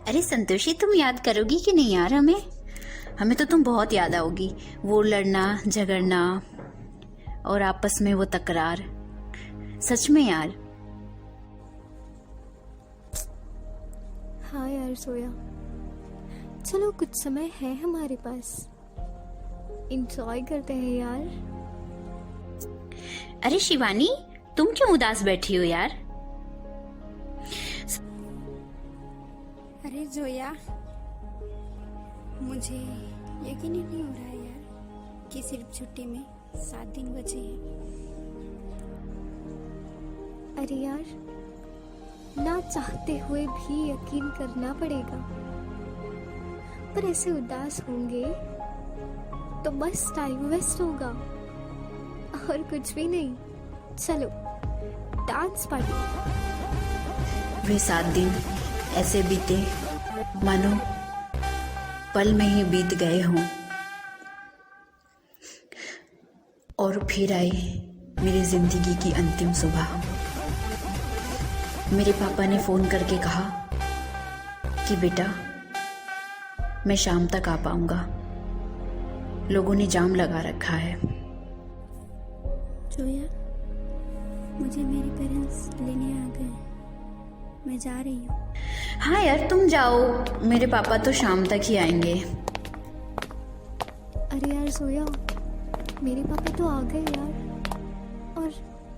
अरे संतोषी, तुम याद करोगी कि नहीं यार हमें? हमें तो तुम बहुत याद आओगी। वो लड़ना झगड़ना और आपस में वो तकरार, सच में यार। हाँ यार सोया, चलो कुछ समय है हमारे पास, एंजॉय करते हैं यार। अरे शिवानी, तुम क्यों उदास बैठी हो यार? अरे जोया, मुझे यकीन ही नहीं हो रहा है यार कि सिर्फ छुट्टी में 7 दिन बचे हैं। अरे यार, ना चाहते हुए भी यकीन करना पड़ेगा। पर ऐसे उदास होंगे तो बस टाइम वेस्ट होगा और कुछ भी नहीं। चलो डांस पार्टी। वे 7 दिन ऐसे बीते मानो पल में ही बीत गए हों। और फिर आई मेरी जिंदगी की अंतिम सुबह। मेरे पापा ने फोन करके कहा कि बेटा मैं शाम तक आ पाऊंगा, लोगों ने जाम लगा रखा है। जोया, मुझे मेरे पेरेंट्स लेने आ गए, मैं जा रही हूँ। हाँ यार तुम जाओ, मेरे पापा तो शाम तक ही आएंगे। अरे यार सोया, मेरे पापा तो आ गए यार, और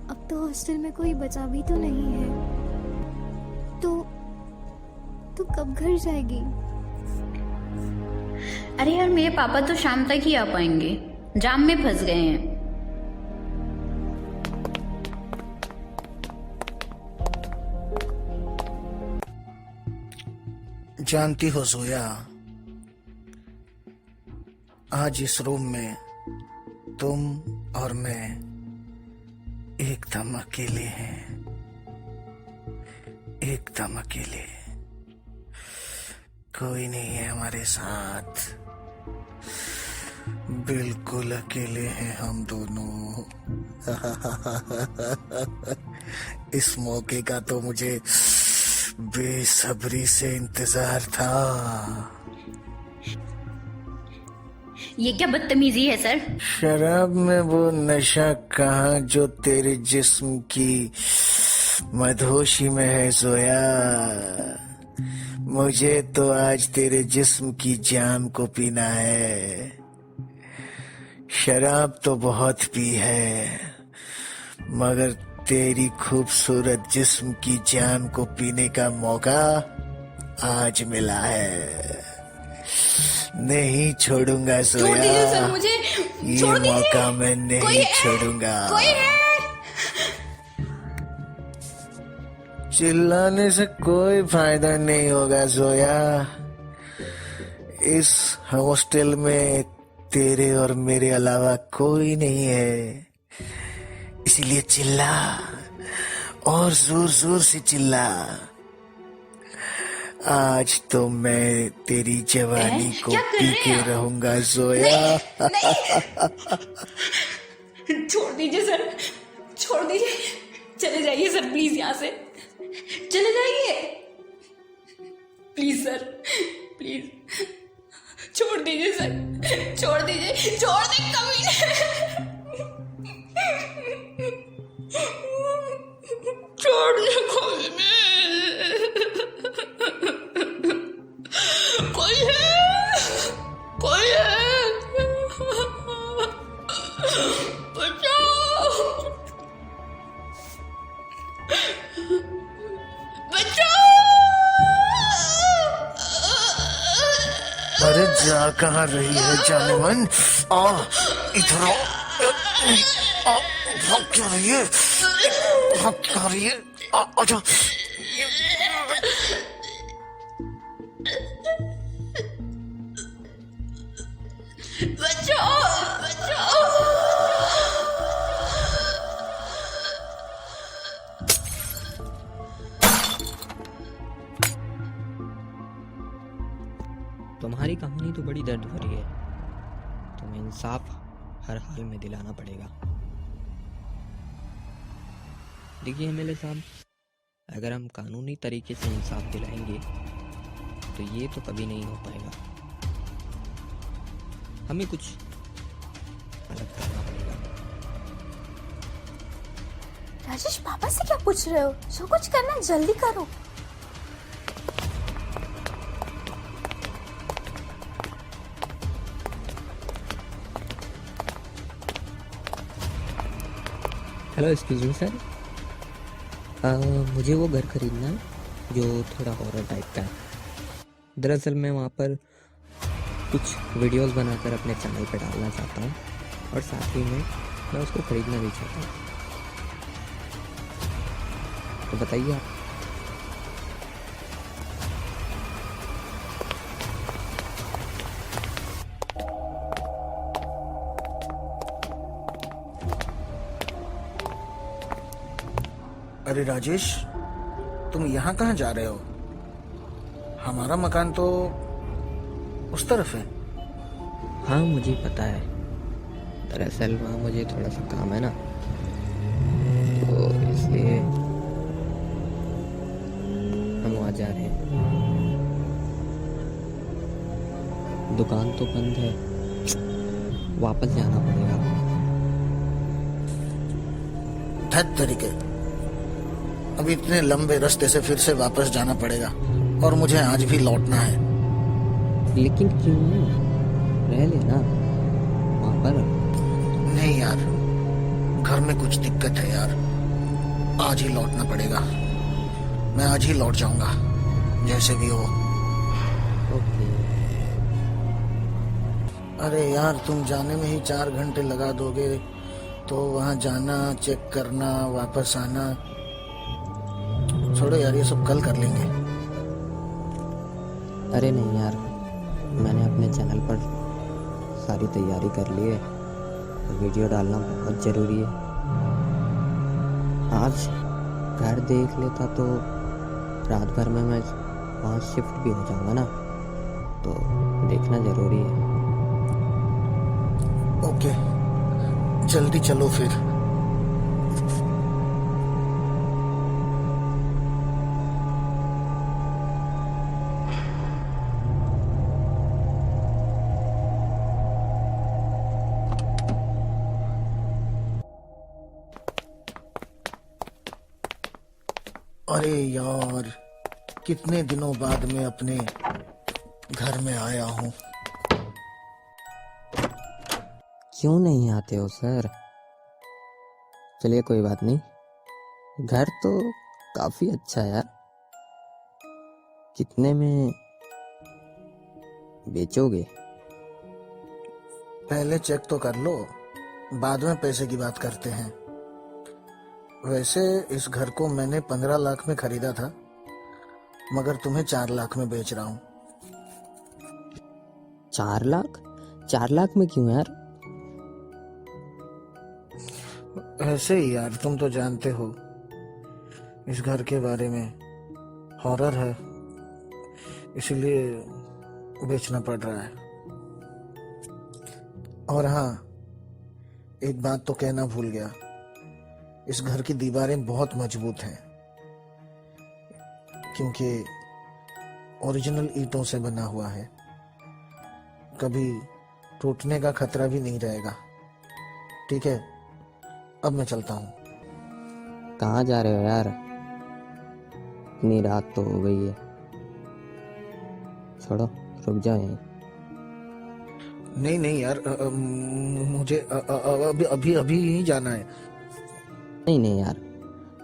अब तो हॉस्टल में कोई बचा भी तो नहीं है। तो कब घर जाएगी? अरे यार मेरे पापा तो शाम तक ही आ पाएंगे, जाम में फंस गए हैं। जानती हो जोया, आज इस रूम में तुम और मैं एकदम अकेले हैं, एकदम अकेले। कोई नहीं है हमारे साथ, बिल्कुल अकेले हैं हम दोनों। इस मौके का तो मुझे बेसब्री से इंतजार था। ये क्या बदतमीजी है सर? शराब में वो नशा कहाँ जो तेरे जिस्म की मधोशी में है जोया। मुझे तो आज तेरे जिस्म की जान को पीना है। शराब तो बहुत पी है, मगर तेरी खूबसूरत जिस्म की जान को पीने का मौका आज मिला है। नहीं छोड़ूंगा छोड़ दीजिए जोया, सर मुझे, ये छोड़ दीजिए। मौका मैं कोई नहीं है? छोड़ूंगा। कोई है? चिल्लाने से कोई फायदा नहीं होगा जोया। इस हॉस्टल में तेरे और मेरे अलावा कोई नहीं है, इसीलिए चिल्ला और जोर जोर से चिल्ला। आज तो मैं तेरी जवानी को क्या कर पी रहे के हैं आप? रहूंगा जोया। छोड़ दीजिए सर, छोड़ दीजिए, चले जाइए सर प्लीज यहाँ से, चले जाइए प्लीज सर, प्लीज छोड़ दीजिए सर, छोड़ दीजिए, छोड़ दे कमीने, छोड़ दे कमीने। कोई है, कोई है, बचाओ, अरे जा कहाँ रही है जाने मन? आ इधर आओ। भाग क्यों रही है? भाग क्यों रही है? आजा। बचाओ, बचाओ। तुम्हारी कहानी तो बड़ी दर्द भरी है। तुम्हें इंसाफ हर हाल में दिलाना पड़ेगा। देखिए एमएलए साहब, अगर हम कानूनी तरीके से इंसाफ दिलाएंगे तो ये तो कभी नहीं हो पाएगा। हमें कुछ अलग करना पड़ेगा। राजेश, पापा से क्या पूछ रहे हो? जो कुछ करना जल्दी करो। हेलो, एक्सक्यूज मी सर, मुझे वो घर खरीदना है जो थोड़ा हॉरर टाइप का है। दरअसल मैं वहाँ पर कुछ वीडियोस बनाकर अपने चैनल पर डालना चाहता हूँ और साथ ही में मैं उसको खरीदना भी चाहता हूँ। तो बताइए आप। अरे राजेश, तुम यहाँ कहाँ जा रहे हो? हमारा मकान तो उस तरफ है। हाँ मुझे पता है, दरअसल वहाँ मुझे थोड़ा सा काम है ना, तो इसलिए हम वहाँ जा रहे हैं। दुकान तो बंद है, वापस जाना पड़ेगा। धत तरीके, अब इतने लंबे रास्ते से फिर से वापस जाना पड़ेगा और मुझे आज भी लौटना है। लेकिन क्यों? रह लेना वहाँ पर। नहीं यार, घर में कुछ दिक्कत है यार, आज ही लौटना पड़ेगा। मैं आज ही लौट जाऊंगा जैसे भी हो। ओके। अरे यार, तुम जाने में ही 4 घंटे लगा दोगे, तो वहां जाना, चेक करना, वापस आना। छोड़ो यार, ये सब कल कर लेंगे। अरे नहीं यार, मैंने अपने चैनल पर सारी तैयारी कर ली है, वीडियो डालना बहुत ज़रूरी है। आज घर देख लेता तो रात भर में मैं वहाँ शिफ्ट भी हो जाऊँगा ना, तो देखना ज़रूरी है। ओके, जल्दी चलो फिर। अरे यार, कितने दिनों बाद मैं अपने घर में आया हूँ। क्यों नहीं आते हो सर? चलिए कोई बात नहीं, घर तो काफी अच्छा है यार। कितने में बेचोगे? पहले चेक तो कर लो, बाद में पैसे की बात करते हैं। वैसे इस घर को मैंने 15 लाख में खरीदा था, मगर तुम्हें 4 लाख में बेच रहा हूँ। 4 लाख? 4 लाख में क्यों यार? ऐसे ही यार, तुम तो जानते हो इस घर के बारे में, हॉरर है, इसलिए बेचना पड़ रहा है। और हाँ, एक बात तो कहना भूल गया, इस घर की दीवारें बहुत मजबूत हैं, क्योंकि ओरिजिनल ईंटों से बना हुआ है, कभी टूटने का खतरा भी नहीं रहेगा। ठीक है, अब मैं चलता हूँ। कहाँ जा रहे हो यार? इतनी रात तो हो गई है। छोड़ो, रुक जाओ यहीं। नहीं नहीं यार, मुझे अभी अभी अभी ही जाना है। नहीं नहीं यार,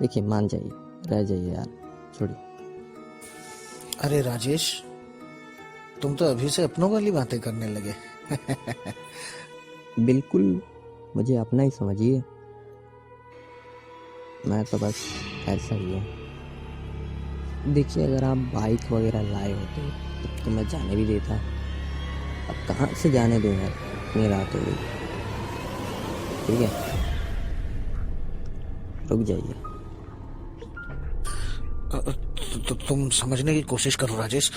देखिए मान जाइए, रह जाइए यार, छोड़िए। अरे राजेश, तुम तो अभी से अपनों वाली बातें करने लगे। बिल्कुल, मुझे अपना ही समझिए, मैं तो बस ऐसा ही हूँ। देखिए, अगर आप बाइक वगैरह लाए होते तो मैं जाने भी देता। अब कहाँ से जाने दूँ यार, इतनी रात हो गई। ठीक है, रुक जाइए। तो तुम समझने की कोशिश करो राजेश,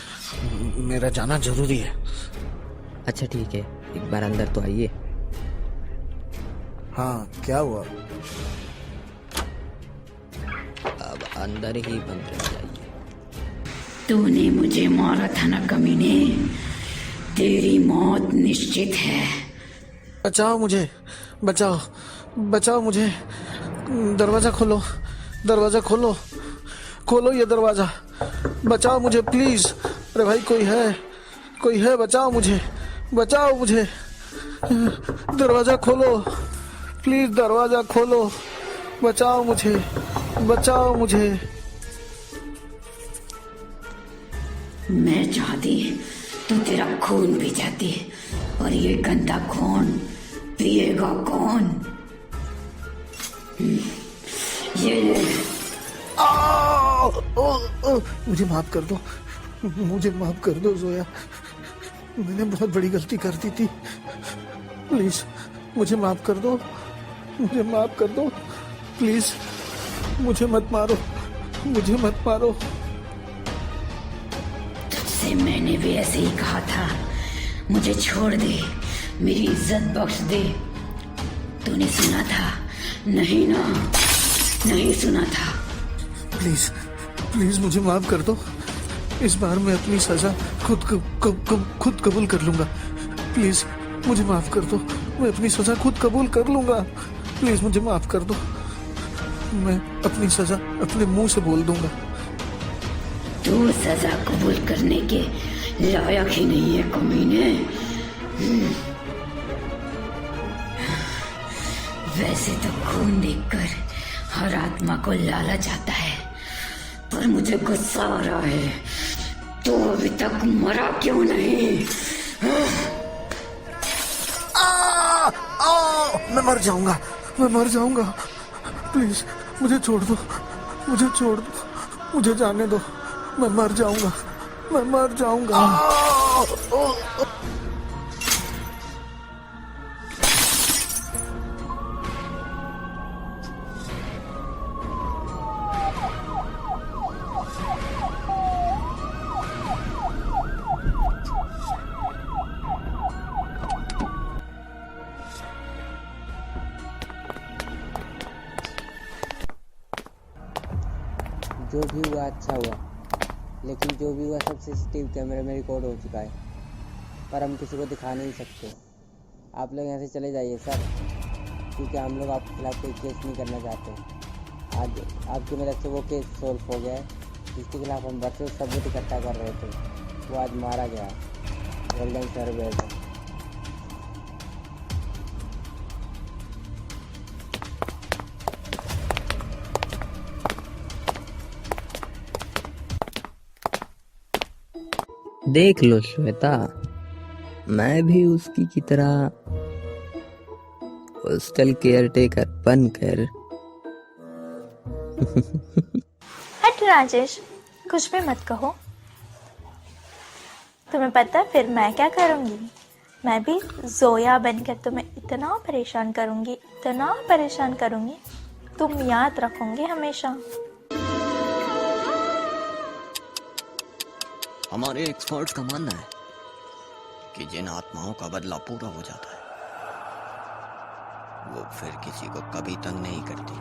मेरा जाना जरूरी है। अच्छा ठीक है, एक बार अंदर तो आइए। हाँ, क्या हुआ? अब अंदर ही बंद रह जाइए। तूने मुझे मारा था ना कमीने, तेरी मौत निश्चित है। बचाओ मुझे, बचाओ, बचाओ मुझे। दरवाजा खोलो, दरवाजा खोलो, खोलो ये दरवाजा, बचाओ मुझे प्लीज। अरे भाई, कोई है, बचाओ मुझे, बचाओ मुझे। दरवाजा खोलो प्लीज, दरवाजा खोलो, बचाओ मुझे, बचाओ मुझे। मैं चाहती तो तेरा खून पी जाती, और ये गंदा खून पिएगा कौन? ये मुझे माफ कर दो, मुझे माफ कर दो जोया, मैंने बहुत बड़ी गलती कर दी थी। प्लीज मुझे माफ कर दो, मुझे माफ कर दो प्लीज। मुझे मत मारो, मुझे मत मारो। तुझसे मैंने भी ऐसे ही कहा था, मुझे छोड़ दे, मेरी इज्जत बख्श दे। तूने सुना था? नहीं ना, नहीं सुना था। प्लीज प्लीज मुझे माफ कर दो, इस बार मैं अपनी सजा खुद कबूल कर लूंगा। प्लीज मुझे माफ कर दो, मैं अपनी सजा खुद कबूल कर लूंगा। प्लीज मुझे माफ कर दो, मैं अपनी सजा अपने मुंह से बोल दूंगा। तू सजा कबूल करने के लायक ही नहीं है कमीने। वैसे तो खून देखकर हर आत्मा को लालच आता है, पर मुझे गुस्सा आ रहा है, तू अभी तक मरा क्यों नहीं? मैं मर जाऊंगा, मैं मर जाऊंगा। प्लीज मुझे छोड़ दो, मुझे छोड़ दो, मुझे जाने दो, मैं मर जाऊंगा, मैं मर जाऊंगा। जो भी हुआ अच्छा हुआ, लेकिन जो भी हुआ सब सीसीटीवी कैमरे में रिकॉर्ड हो चुका है, पर हम किसी को दिखा नहीं सकते। आप लोग यहाँ से चले जाइए सर, क्योंकि हम लोग आपके खिलाफ कोई केस नहीं करना चाहते। आज आपकी मदद से वो केस सॉल्व हो गया है जिसके खिलाफ हम बरसों सबूत इकट्ठा कर रहे थे। वो आज मारा गया। गोल्डन सर्वे से। देख लो श्वेता, मैं भी उसकी की तरह हॉस्टल केयर टेकर बनकर हट राजेश, कुछ भी मत कहो। तुम्हें पता है फिर मैं क्या करूंगी? मैं भी जोया बनकर तुम्हें इतना परेशान करूंगी, तुम याद रखोगे हमेशा। हमारे एक्सपर्ट्स का मानना है कि जिन आत्माओं का बदला पूरा हो जाता है वो फिर किसी को कभी तंग नहीं करती।